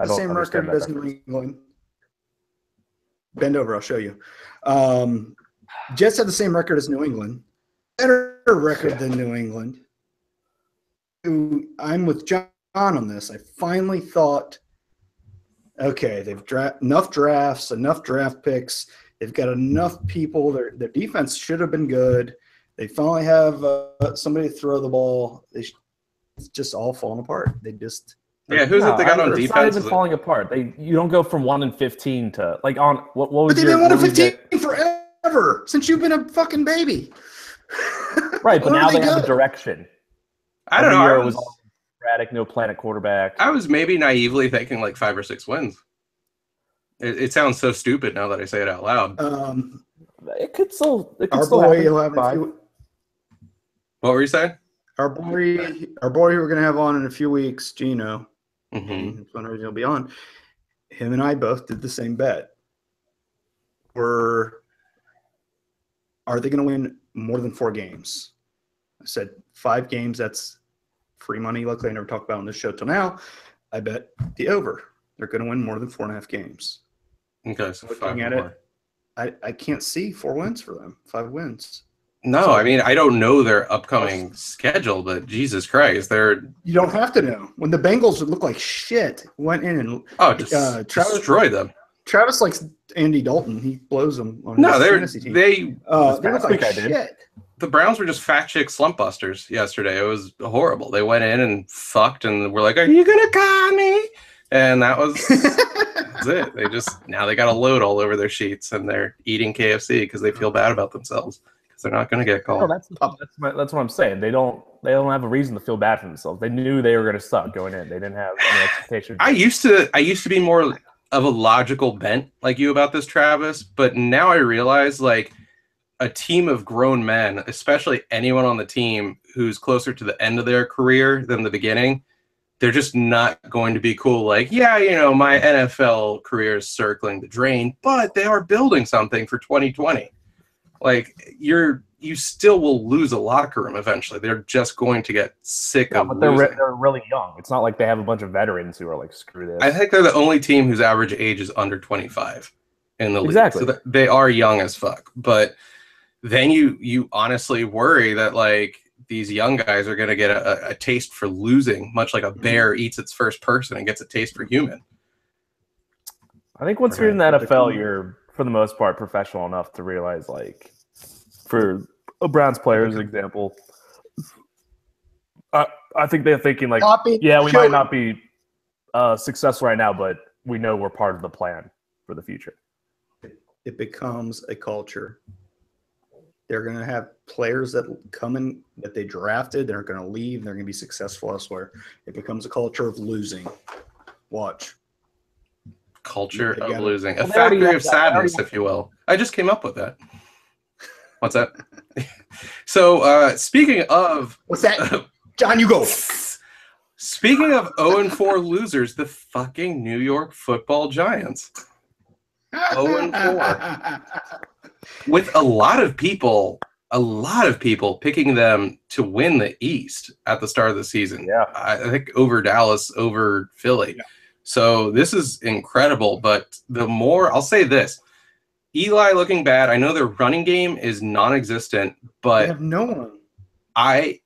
S2: same record as New England. Bend over, I'll show you. Jets have the same record as New England. Better record than New England. I'm with John on this. I finally thought, okay, they've enough drafts, enough draft picks. They've got enough people. Their defense should have been good. They finally have somebody to throw the ball. It's just all falling apart. Who's it
S1: they got on defense?
S3: It's not even falling apart. You don't go from 1-15 to like on what was?
S2: But they've been 1-15 forever since you've been a fucking baby.
S3: Right, but now they have a direction.
S1: I don't know.
S3: It was all erratic, no plan at quarterback.
S1: I was maybe naively thinking like 5 or 6 wins. It sounds so stupid now that I say it out loud.
S3: It could still happen.
S1: What were you saying?
S2: Our boy who we're gonna have on in a few weeks, Gino. That's when he'll be on. Him and I both did the same bet. Are they going to win more than 4 games? I said 5 games. That's free money. Luckily, I never talked about on this show till now. I bet the over. They're going to win more than 4.5 games.
S1: Okay, so
S2: looking at it, I can't see 4 wins for them. 5 wins.
S1: No, I mean I don't know their upcoming schedule, but Jesus Christ,
S2: you don't have to know. When the Bengals look like shit, went in and
S1: destroy them.
S2: Travis likes Andy Dalton. He blows them on his fantasy team.
S1: They
S2: look like shit.
S1: The Browns were just fat chick slump busters yesterday. It was horrible. They went in and fucked and were like, "Are you gonna call me?" And that was that's it. Now they got a load all over their sheets and they're eating KFC because they feel bad about themselves because they're not going to get called.
S3: No, that's what I'm saying. They don't have a reason to feel bad for themselves. They knew they were going to suck going in. They didn't have any expectation.
S1: I used to be more of a logical bent like you about this, Travis, but now I realize like a team of grown men, especially anyone on the team who's closer to the end of their career than the beginning, they're just not going to be cool. Like, yeah, my NFL career is circling the drain, but they are building something for 2020. Like you still will lose a locker room eventually. They're just going to get sick of
S3: but
S1: losing.
S3: They're really young. It's not like they have a bunch of veterans who are like, screw this.
S1: I think they're the only team whose average age is under 25 in the league.
S3: Exactly.
S1: So they are young as fuck. But then you honestly worry that like these young guys are going to get a taste for losing, much like a bear eats its first person and gets a taste for human.
S3: I think once you're in the NFL, you're, for the most part, professional enough to realize, like, for a Browns player, as an example, I think they're thinking, like, we might not be successful right now, but we know we're part of the plan for the future.
S2: It becomes a culture. They're going to have players that come in that they drafted. They're going to leave. They're going to be successful elsewhere. It becomes a culture of losing. Watch.
S1: Culture
S2: They
S1: of
S2: gotta-
S1: losing. A
S3: Well, they already
S1: factory
S3: have
S1: of
S3: that. They already
S1: sadness, if you will. I just came up with that. What's that? So, speaking of
S2: What's that? John, you go.
S1: speaking of 0-4 losers, the fucking New York Football Giants. 0-4. With a lot of people picking them to win the East at the start of the season.
S3: Yeah.
S1: I think over Dallas, over Philly.
S2: Yeah.
S1: So this is incredible. But the more, I'll say this, Eli looking bad. I know their running game is non-existent,
S2: They
S1: but
S2: have no one.
S1: I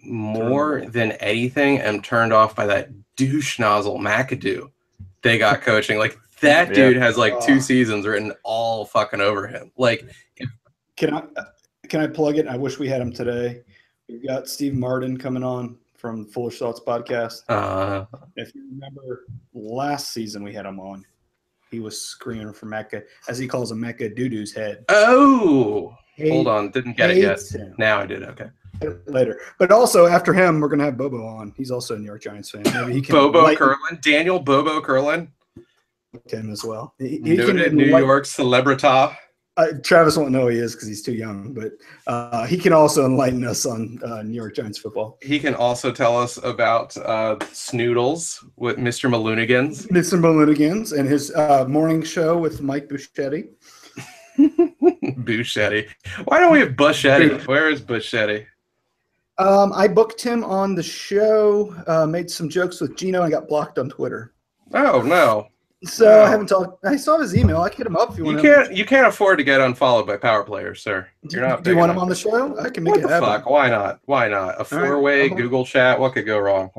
S1: more than anything am turned off by that douche nozzle McAdoo they got coaching. Like that
S3: Yeah.
S1: dude has like 2 seasons written all fucking over him. Like
S2: Can I plug it? I wish we had him today. We've got Steve Martin coming on from the Foolish Thoughts podcast. If you remember last season we had him on, he was screaming for Mecca, as he calls him, Mecca Doodoo's head.
S1: oh, hold on, didn't get it yet.
S2: Hates him.
S1: Now I did. Okay.
S2: Later. But also after him, we're gonna have Bobo on. He's also a New York Giants fan. Maybe he can
S1: Bobo
S2: enlighten
S1: Curlin, Daniel Bobo Curlin,
S2: him as well. He
S1: noted
S2: can
S1: New
S2: enlighten-
S1: York celebrity.
S2: Travis won't know who he is because he's too young, but he can also enlighten us on New York Giants football.
S1: He can also tell us about Snoodles with Mr. Maloonigans.
S2: Mr. Maloonigans and his morning show with Mike Buschetti.
S1: Buschetti. Why don't we have Buschetti? Where is Buschetti?
S2: I booked him on the show, made some jokes with Gino, and got blocked on Twitter.
S1: Oh no.
S2: So
S1: No.
S2: I haven't talked. I saw his email. I can hit him up if you want.
S1: You can't afford to get unfollowed by power players, sir. You're not.
S2: Do you
S1: big
S2: want him
S1: enough.
S2: on the show? I can make
S1: What
S2: it
S1: the
S2: happen.
S1: fuck? Why not? Why not? A
S2: right,
S1: four-way
S2: I'm on.
S1: Google chat. What could go wrong?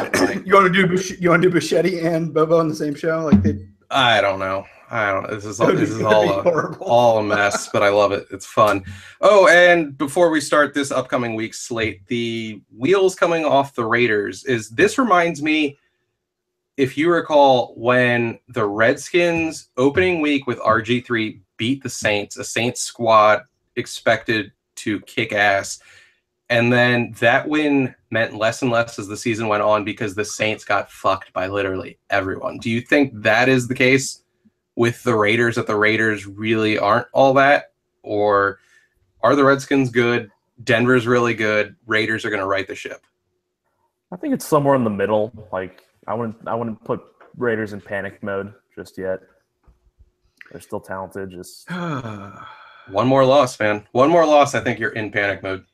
S2: You want to do Buschetti and Bobo on the same show? Like they.
S1: I don't know. This is
S2: That'd be
S1: all
S2: horrible.
S1: all a mess, but I love it. It's fun. Oh, and before we start this upcoming week slate, the wheels coming off the Raiders this reminds me, if you recall, when the Redskins opening week with RG3 beat the Saints, a Saints squad expected to kick ass. And then that win meant less and less as the season went on because the Saints got fucked by literally everyone. Do you think that is the case with the Raiders, that the Raiders really aren't all that? Or are the Redskins good? Denver's really good. Raiders are going to right the ship.
S3: I think it's somewhere in the middle. Like I wouldn't put Raiders in panic mode just yet. They're still talented. Just
S1: One more loss, man. One more loss. I think you're in panic mode.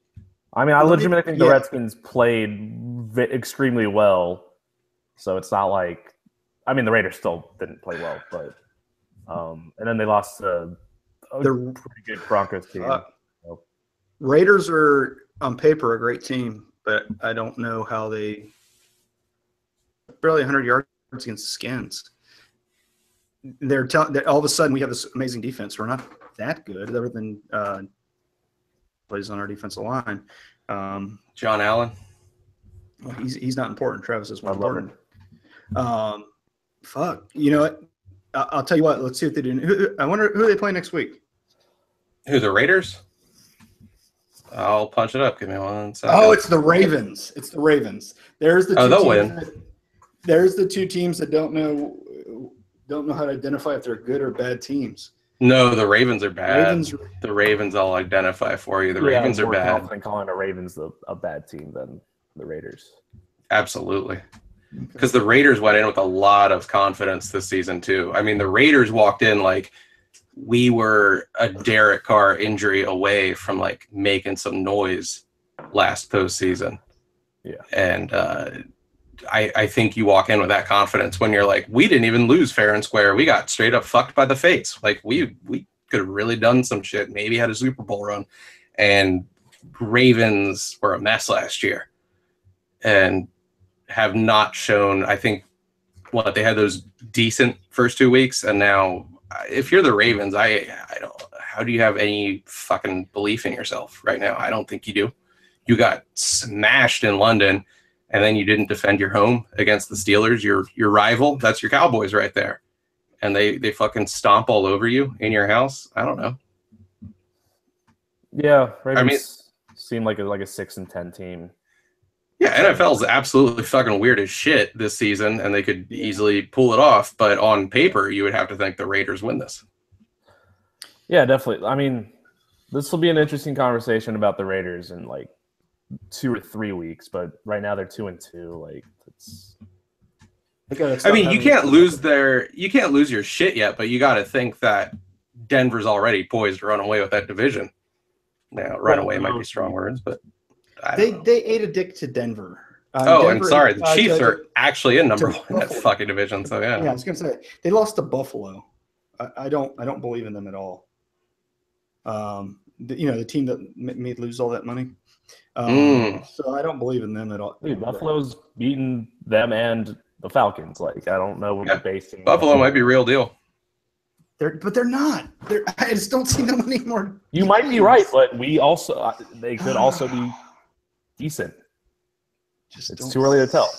S3: I mean, I legitimately think the
S2: yeah.
S3: Redskins played extremely well. So it's not like, I mean, the Raiders still didn't play well, but and then they lost to a
S2: They're-
S3: pretty good Broncos team.
S2: Raiders are on paper a great team, but I don't know how they barely 100 yards against the Skins. They're all of a sudden we have this amazing defense. We're not that good, other than plays on our defensive line.
S1: John Allen.
S2: Well, he's not important. Travis is more
S3: I love
S2: important. Fuck. You know what? I'll tell you what. Let's see what they do. I wonder who they play next week.
S1: Who, the Raiders? I'll punch it up. Give me 1 second.
S2: Oh, it's the Ravens. It's the Ravens. There's the two
S1: they'll
S2: teams
S1: win.
S2: There's the two teams that don't know how to identify if they're good or bad teams.
S1: No, the Ravens are bad.
S2: Ravens.
S1: The Ravens I'll identify for you. The
S3: Yeah,
S1: Ravens
S3: I'm
S1: are
S3: more
S1: bad.
S3: confident calling the Ravens a bad team than the Raiders.
S1: Absolutely. Because the Raiders went in with a lot of confidence this season, too. I mean, the Raiders walked in like we were a Derek Carr injury away from like making some noise last postseason.
S3: Yeah.
S1: And I think you walk in with that confidence when you're like, we didn't even lose fair and square. We got straight up fucked by the fates. Like we could have really done some shit, maybe had a Super Bowl run. And Ravens were a mess last year and have not shown, I think, they had those decent first 2 weeks, and now if you're the Ravens, I don't, how do you have any fucking belief in yourself right now? I don't think you do. You got smashed in London. and then you didn't defend your home against the Steelers, your rival. That's your Cowboys right there, and they fucking stomp all over you in your house. I don't know.
S3: Yeah, Ravens seem like a 6-10 team.
S1: Yeah, NFL is absolutely fucking weird as shit this season, and they could easily pull it off. But on paper, you would have to think the Raiders win this.
S3: Yeah, definitely. I mean, this will be an interesting conversation about the Raiders in like 2 or 3 weeks. But right now they're 2-2. Like, it's.
S1: I mean, you can't lose your shit yet, but you got to think that Denver's already poised to run away with that division. Now, run away might be strong words, but.
S2: They ate a dick to Denver.
S1: Denver, I'm sorry. The Chiefs are actually in number 1 in that fucking division. So yeah.
S2: Yeah, I was gonna say they lost to Buffalo. I don't believe in them at all. The team that made lose all that money. So I don't believe in them at all.
S3: Dude, Buffalo's beaten them and the Falcons. Like, I don't know what you're basing.
S1: Buffalo might be real deal.
S2: But they're not. I just don't see them anymore.
S3: You might be right, but they could also be decent. It's too early to tell.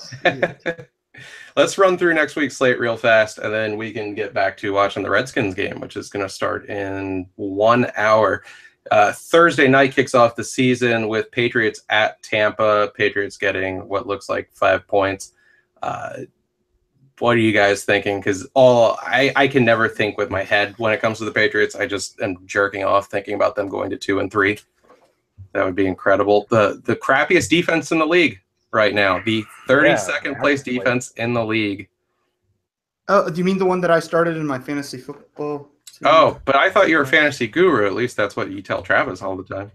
S1: Let's run through next week's slate real fast, and then we can get back to watching the Redskins game, which is going to start in 1 hour. Thursday night kicks off the season with Patriots at Tampa. Patriots getting what looks like 5 points. What are you guys thinking? Because I can never think with my head when it comes to the Patriots. I just am jerking off thinking about them going to 2-3. That would be incredible. The crappiest defense in the league right now. The 32nd place defense in the league.
S2: Oh, do you mean the one that I started in my fantasy football team?
S1: Oh, but I thought you were a fantasy guru. At least that's what you tell Travis all the time.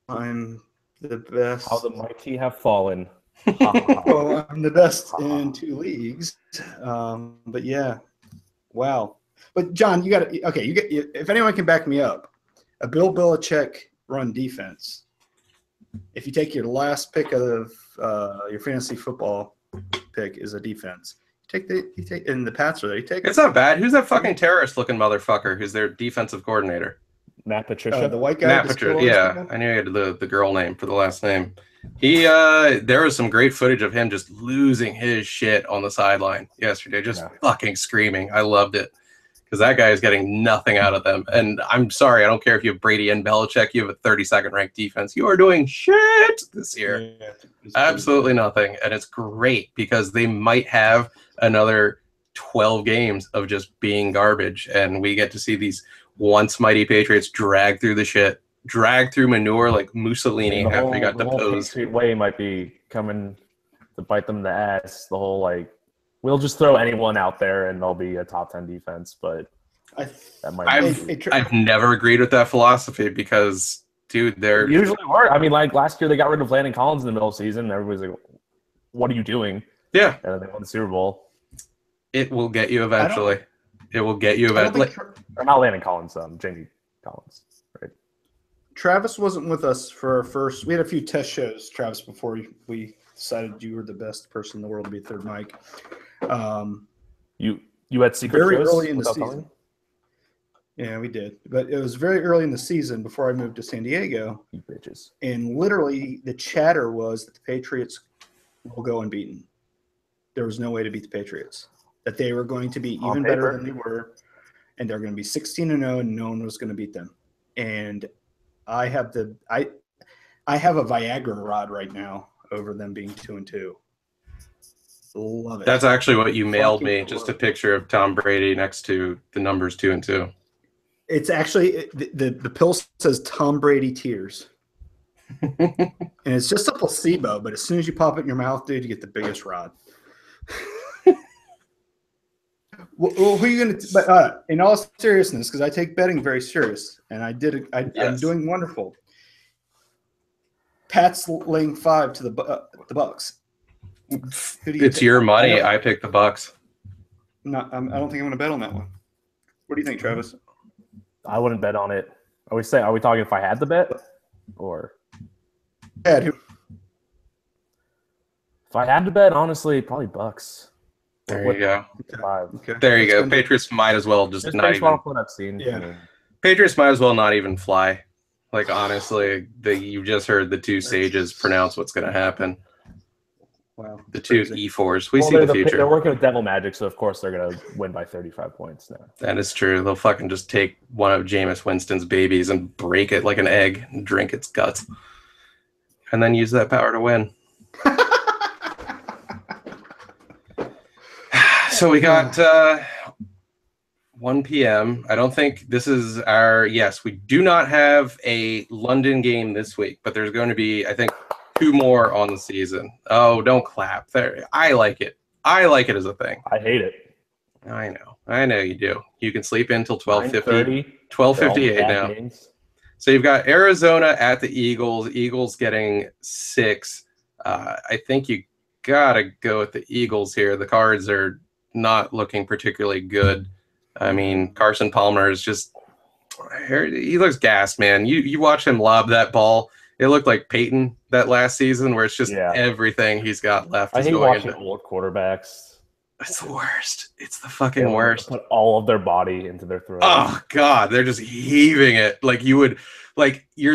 S2: I'm the best.
S3: How the mighty have fallen.
S2: Well, I'm the best in 2 leagues. But yeah, wow. But John, you got to if anyone can back me up, a Bill Belichick run defense. If you take your last pick of your fantasy football pick is a defense, you take and the Pats are there.
S1: It's not bad. Who's that fucking terrorist looking motherfucker? Who's their defensive coordinator?
S3: Matt Patricia,
S2: the white guy.
S1: Matt Patricia. Yeah, I knew he had the girl name for the last name. There was some great footage of him just losing his shit on the sideline yesterday, just fucking screaming. I loved it because that guy is getting nothing out of them. And I'm sorry, I don't care if you have Brady and Belichick. You have a 32nd ranked defense. You are doing shit this year. Yeah, absolutely nothing. And it's great because they might have another 12 games of just being garbage, and we get to see these once mighty Patriots drag through the shit. Drag through manure like Mussolini after he got deposed.
S3: The whole way might be coming to bite them in the ass. The whole we'll just throw anyone out there and they'll be a top 10 defense. But
S1: I've never agreed with that philosophy because, dude, they're
S3: usually work. I mean, like last year they got rid of Landon Collins in the middle of the season. Everybody's like, "What are you doing?"
S1: Yeah,
S3: and then they won the Super Bowl.
S1: It will get you eventually. It will get you eventually.
S3: Or not Landon Collins, Jamie Collins. Right.
S2: Travis wasn't with us for our first. We had a few test shows, Travis, before we decided you were the best person in the world to be third mic.
S3: You had secret
S2: very
S3: shows
S2: early in the season. Yeah, we did, but it was very early in the season before I moved to San Diego.
S3: You bitches.
S2: And literally, the chatter was that the Patriots will go unbeaten. There was no way to beat the Patriots. That they were going to be even better than they were, and they're going to be 16-0, and no one was going to beat them. And I have a Viagra rod right now over them being 2-2. Love it.
S1: That's actually what you mailed me, just a picture of Tom Brady next to the numbers 2-2.
S2: It's actually the pill says Tom Brady tears. And it's just a placebo, but as soon as you pop it in your mouth, dude, you get the biggest rod. Well, who are you going to? But in all seriousness, because I take betting very serious, and I did. I'm doing wonderful. Pat's laying 5 to the Bucks.
S1: It's your money. I picked the Bucks.
S2: I don't think I'm going to bet on that one. What do you think, Travis?
S3: I wouldn't bet on it. Are we talking if I had the bet, or?
S2: If
S3: I had to bet, honestly, probably Bucks.
S1: There you go.
S2: Okay.
S1: There you go. Patriots might as well just not even.
S3: What I've seen.
S2: Yeah.
S1: Patriots might as well not even fly. Like honestly, you just heard the two sages pronounce what's going to happen.
S2: Wow.
S1: The two
S2: Crazy.
S1: E4s. We see the future.
S3: They're working with Devil Magic, so of course they're going to win by 35 points now.
S1: That is true. They'll fucking just take one of Jameis Winston's babies and break it like an egg and drink its guts. And then use that power to win. So we got 1 p.m. I don't think this is our... Yes, we do not have a London game this week, but there's going to be, I think, 2 more on the season. Oh, don't clap. There, I like it. I like it as a thing.
S3: I hate it.
S1: I know you do. You can sleep in till 12:50.
S3: 9:30.
S1: 12:58 now.
S3: Games.
S1: So you've got Arizona at the Eagles. Eagles getting 6. I think you gotta go with the Eagles here. The Cards are not looking particularly good. I mean, Carson Palmer is just, he looks gassed, man. You watch him lob that ball. It looked like Peyton that last season, where it's just everything he's got left.
S3: I hate watching old quarterbacks.
S1: It's the worst. It's the fucking worst.
S3: Put all of their body into their throat.
S1: Oh God, they're just heaving it. Like you're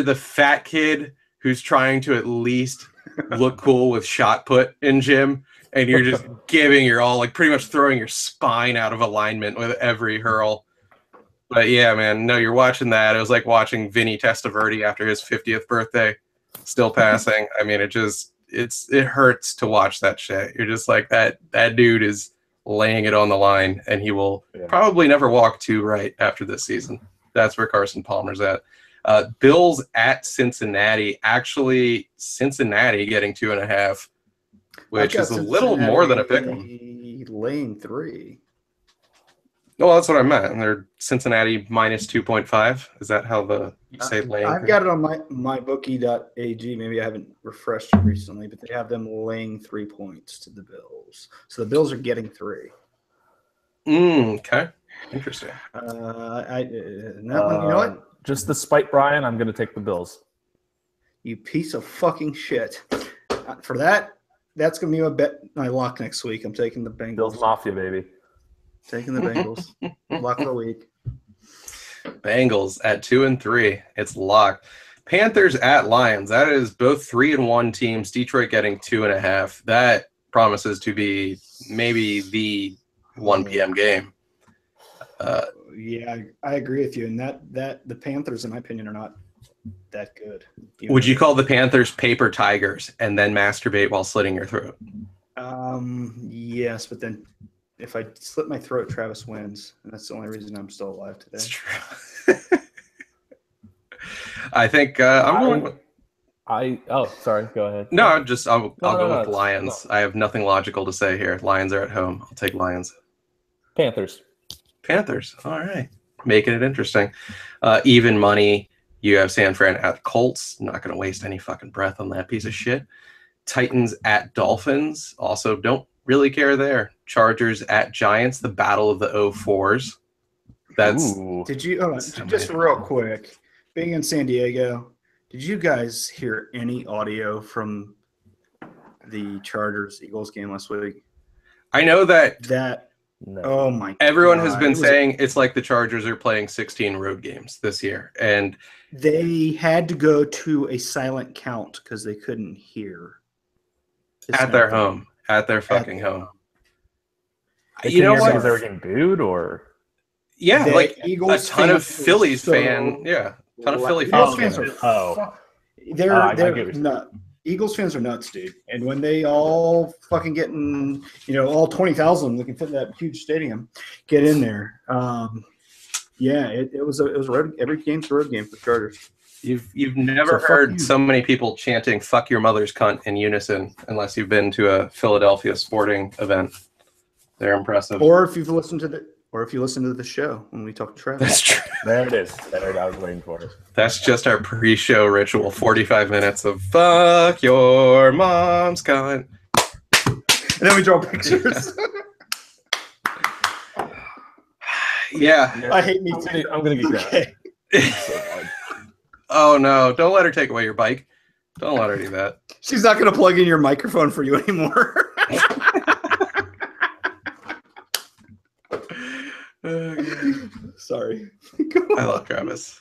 S1: the fat kid who's trying to at least look cool with shot put in gym, and you're just giving your all, like pretty much throwing your spine out of alignment with every hurl. But yeah, man, no, you're watching that. It was like watching Vinny Testaverde after his 50th birthday, still passing. I mean, it hurts to watch that shit. You're just like, that dude is laying it on the line, and he will probably never walk 2 right after this season. That's where Carson Palmer's at. Bills at Cincinnati. Actually, Cincinnati getting 2.5, which is a little more than a pick 'em.
S2: Laying 3.
S1: Well, that's what I meant. And they're Cincinnati minus 2.5. Is that how you say laying?
S2: I've got it on mybookie.ag. Maybe I haven't refreshed it recently, but they have them laying 3 points to the Bills. So the Bills are getting 3.
S1: Okay. Interesting.
S2: You know what?
S3: Just to spite Brian, I'm going to take the Bills.
S2: You piece of fucking shit. For that, that's going to be my lock next week. I'm taking the Bengals.
S3: Bills Mafia, baby.
S2: Taking the Bengals. Lock of the week.
S1: Bengals at 2-3. It's locked. Panthers at Lions. That is both 3-1 teams. Detroit getting 2.5. That promises to be maybe the 1 p.m. game.
S2: Yeah, I agree with you. And that the Panthers, in my opinion, are not that good.
S1: Would you call the Panthers paper tigers and then masturbate while slitting your throat?
S2: Yes, but then if I slit my throat, Travis wins, and that's the only reason I'm still alive today.
S1: That's true. I think I'm going with...
S3: sorry. Go ahead.
S1: No, I'll go with Lions. No. I have nothing logical to say here. Lions are at home. I'll take Lions.
S3: Panthers.
S1: All right. Making it interesting. Even money. You have San Fran at Colts. I'm not going to waste any fucking breath on that piece of shit. Titans at Dolphins. Also, don't really care there. Chargers at Giants. The battle of the 04s.
S2: Did you just real quick, being in San Diego, did you guys hear any audio from the Chargers-Eagles game last week?
S1: I know that
S3: no.
S2: Oh my!
S1: Everyone has been saying it's like the Chargers are playing 16 road games this year, and
S2: they had to go to a silent count because they couldn't hear.
S1: At their home, at their fucking home.
S3: You know what? They were getting booed, or
S1: like Eagles a ton of Phillies fans. Yeah, a ton of Philly fans.
S2: They're nuts. Eagles fans are nuts, dude. And when they all fucking getting, all 20,000 that can fit in that huge stadium, get in there. It was a road. Every game's a road game for Chargers.
S1: You've never heard so many people chanting "fuck your mother's cunt" in unison unless you've been to a Philadelphia sporting event. They're impressive.
S2: Or if you listen to the show when we talk to Travis.
S1: That's true.
S3: There it is. There I was waiting for it.
S1: That's just our pre-show ritual. 45 minutes of "fuck your mom's cunt,"
S2: and then we draw pictures.
S1: Yeah.
S2: I hate me too.
S3: I'm gonna get
S1: that. Oh no! Don't let her take away your bike. Don't let her do that.
S2: She's not gonna plug in your microphone for you anymore. Sorry.
S1: I love Travis.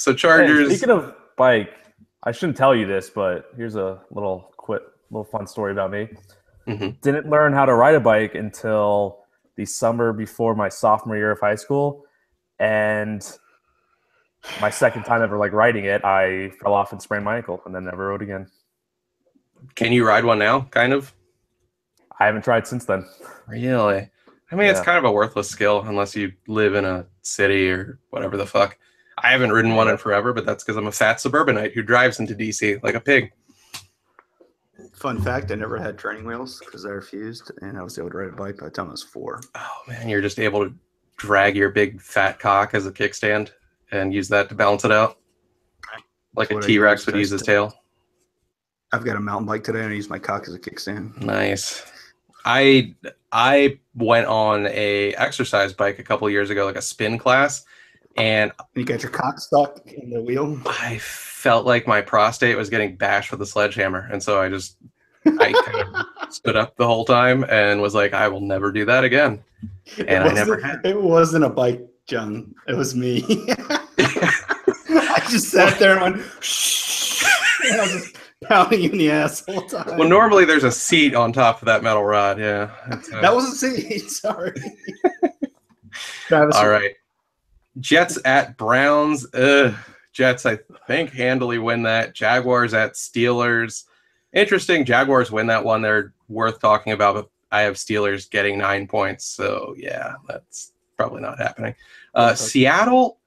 S1: So Chargers.
S3: Hey, speaking of bike, I shouldn't tell you this, but here's a little little fun story about me.
S1: Mhm.
S3: Didn't learn how to ride a bike until the summer before my sophomore year of high school, and my second time ever like riding it, I fell off and sprained my ankle, and then never rode again.
S1: Can you ride one now? Kind of.
S3: I haven't tried since then.
S1: Really? I mean, it's
S3: Yeah.
S1: kind of a worthless skill unless you live in a city or whatever the fuck. I haven't ridden one in forever, but that's because I'm a fat suburbanite who drives into DC like a pig.
S2: Fun fact: I never had training wheels because I refused, and I was able to ride a bike by the time I was 4.
S1: Oh man, you're just able to drag your big fat cock as a kickstand and use that to balance it out, like a
S2: What I
S1: T-Rex
S2: use
S1: would
S2: to-
S1: use his tail.
S2: I've got a mountain bike today, and I use my cock as a kickstand.
S1: Nice. I went on a exercise bike a couple years ago, like a spin class, and
S2: You got your cock stuck in the wheel.
S1: I felt like my prostate was getting bashed with a sledgehammer, and so I kind of stood up the whole time and was like, I will never do that again. And I never had.
S2: It wasn't a bike, John. It was me. I just sat there and went, shh. And I was just pounding you in the ass the whole time.
S1: Well, normally there's a seat on top of that metal rod. Yeah.
S2: That was a seat. Sorry. Travis,
S1: All right. Jets at Browns. Jets, I think, handily win that. Jaguars at Steelers. Interesting. Jaguars win that one. They're worth talking about, but I have Steelers getting 9 points. So, yeah, that's probably not happening. Seattle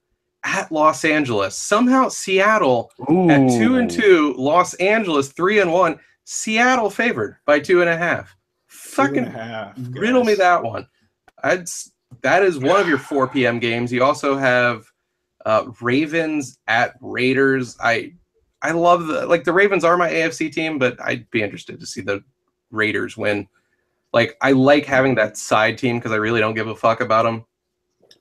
S1: at Los Angeles. Somehow Seattle at 2-2, Los Angeles 3-1. Seattle favored by 2.5. Fucking
S2: 2.5.
S1: riddle me that one. That is one of your 4 p.m. games. You also have Ravens at Raiders. I love the Ravens are my AFC team, but I'd be interested to see the Raiders win. Like, I like having that side team because I really don't give a fuck about them.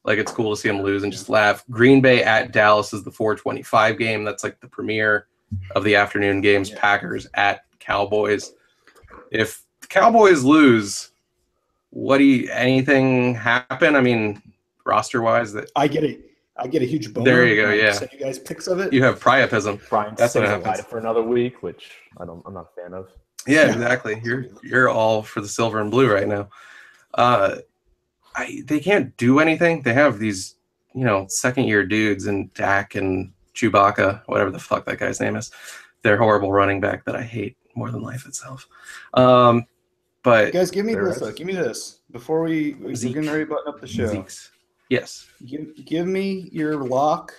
S1: Like, it's cool to see them lose and just laugh. Green Bay at Dallas is the 4:25 game. That's like the premiere of the afternoon games. Packers at Cowboys. If the Cowboys lose, anything happen? I mean, roster-wise, that
S2: I get a huge bonus.
S1: There you go, yeah.
S2: Send you guys pics of it.
S1: you have priapism.
S3: Brian
S1: That's what
S3: stays
S1: happens.
S3: alive for another week, which I'm not a fan of.
S1: Yeah, exactly. You're all for the silver and blue right now. They can't do anything. They have these, second-year dudes and Dak and Chewbacca, whatever the fuck that guy's name is. They're horrible running back that I hate more than life itself. But
S2: Guys, give me
S1: They're
S2: this. Give me this before we're
S1: Zeke.
S2: getting ready to button up the show.
S1: Zeke's. Yes.
S2: Give me your lock,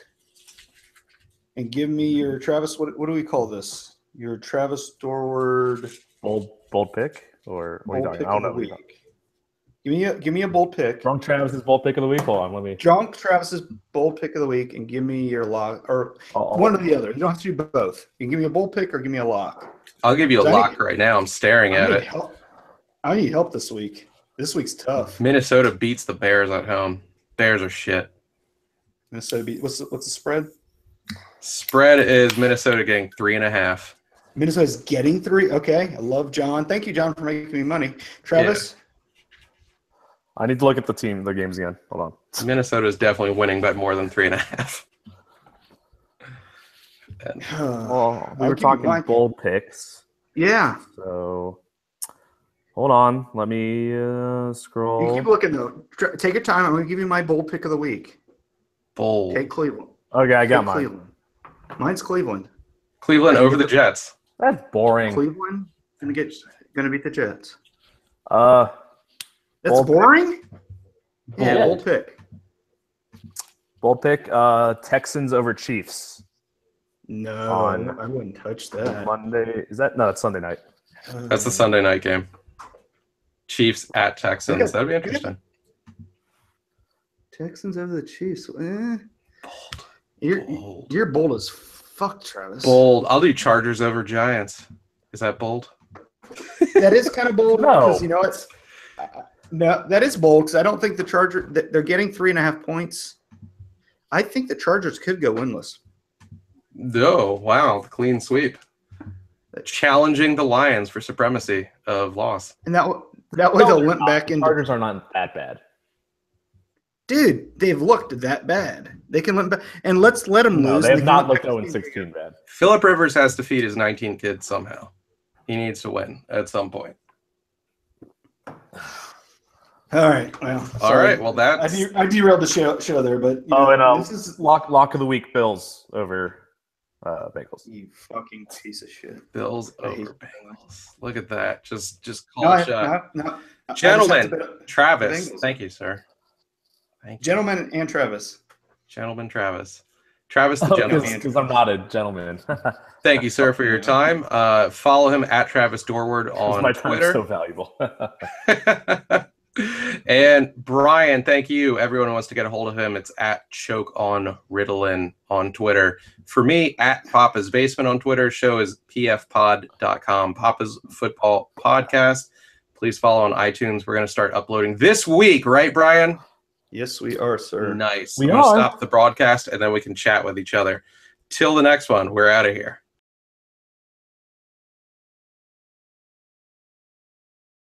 S2: and give me your Travis. What do we call this? Your Travis Dorward
S3: Bold pick, or what are you
S2: bold
S3: talking?
S2: pick
S3: I don't
S2: of the
S3: know.
S2: week. Give me a bold pick.
S3: Drunk Travis's bold pick of the week. Hold on, let me.
S2: Drunk Travis's bold pick of the week, and give me your lock, or one or the other. You don't have to do both. You can give me a bold pick or give me a lock.
S1: I'll give you a
S2: So I
S1: lock
S2: need-
S1: right now. I'm staring at it.
S2: I need help this week. This week's tough.
S1: Minnesota beats the Bears at home. Bears are shit.
S2: Minnesota beat. What's the spread?
S1: Spread is Minnesota getting 3.5.
S2: Minnesota's getting 3. Okay, I love John. Thank you, John, for making me money. Travis,
S3: I need to look at the games again. Hold on.
S1: Minnesota is definitely winning by more than 3.5.
S3: Well, we
S2: I'll
S3: were
S2: give you
S3: talking
S2: mine.
S3: bold picks,
S2: yeah.
S3: so hold on. Let me
S2: You
S3: scroll.
S2: keep looking though. Take your time. I'm going to give you my bold pick of the week.
S1: Bold.
S2: Take Cleveland.
S3: Okay, I got
S2: Take
S3: mine.
S2: Cleveland. Mine's Cleveland.
S1: Cleveland over the Jets.
S3: That's boring.
S2: Cleveland going to beat the Jets.
S3: Uh,
S2: That's
S3: Bold pick.
S2: boring. Yeah,
S3: Bold.
S2: bold pick.
S3: bold pick. Texans over Chiefs
S2: No,
S3: On-
S2: I wouldn't touch that.
S3: Monday. Is that no? It's Sunday night.
S1: That's the Sunday night game. Chiefs at Texans.
S2: Okay.
S1: That'd be interesting.
S2: Texans over the Chiefs.
S1: Bold.
S2: You're bold as fuck, Travis.
S1: Bold. I'll do Chargers over Giants. Is that bold?
S2: That is kind of bold
S3: No.
S2: because it's no, that is bold because I don't think the Chargers they're getting 3.5 points. I think the Chargers could go winless.
S1: No. Wow. The clean sweep. Challenging the Lions for supremacy of loss.
S2: And that way they'll limp back into.
S3: Chargers are not that bad.
S2: Dude, they've looked that bad. They can limp back, and let's let them
S3: No,
S2: lose.
S3: they
S2: and
S3: have
S2: can
S3: not
S2: limp
S3: looked
S2: back
S3: 0-16 bad.
S1: Philip Rivers has to feed his 19 kids somehow. He needs to win at some point.
S2: All right. Well,
S1: All right. Well, that's
S2: I derailed the show there, but
S3: and
S2: this is
S3: lock of the week: Bills over Bengals.
S2: you fucking piece of shit.
S1: Bills
S2: I hate
S1: over Bengals. Look at that. Just call
S2: No,
S1: it shot.
S2: no.
S1: Gentlemen, Travis.
S2: Bengals.
S1: Thank you, sir. Thank you.
S2: Gentlemen and Travis.
S1: Gentleman Travis. Travis the gentleman.
S3: Because I'm not a gentleman.
S1: Thank you, sir, for your time. Follow him at Travis Dorward on
S3: my time is
S1: Twitter.
S3: so valuable.
S1: And Brian, thank you. Everyone who wants to get a hold of him, it's at Choke on Ritalin on Twitter. For me, at Papa's Basement on Twitter. Show is pfpod.com. Papa's Football Podcast. Please follow on iTunes. We're going to start uploading this week, right, Brian?
S2: Yes, we are, sir.
S1: Nice.
S3: We
S1: I'm going to
S3: are.
S1: stop the broadcast, and then we can chat with each other. Till the next one, we're out of here.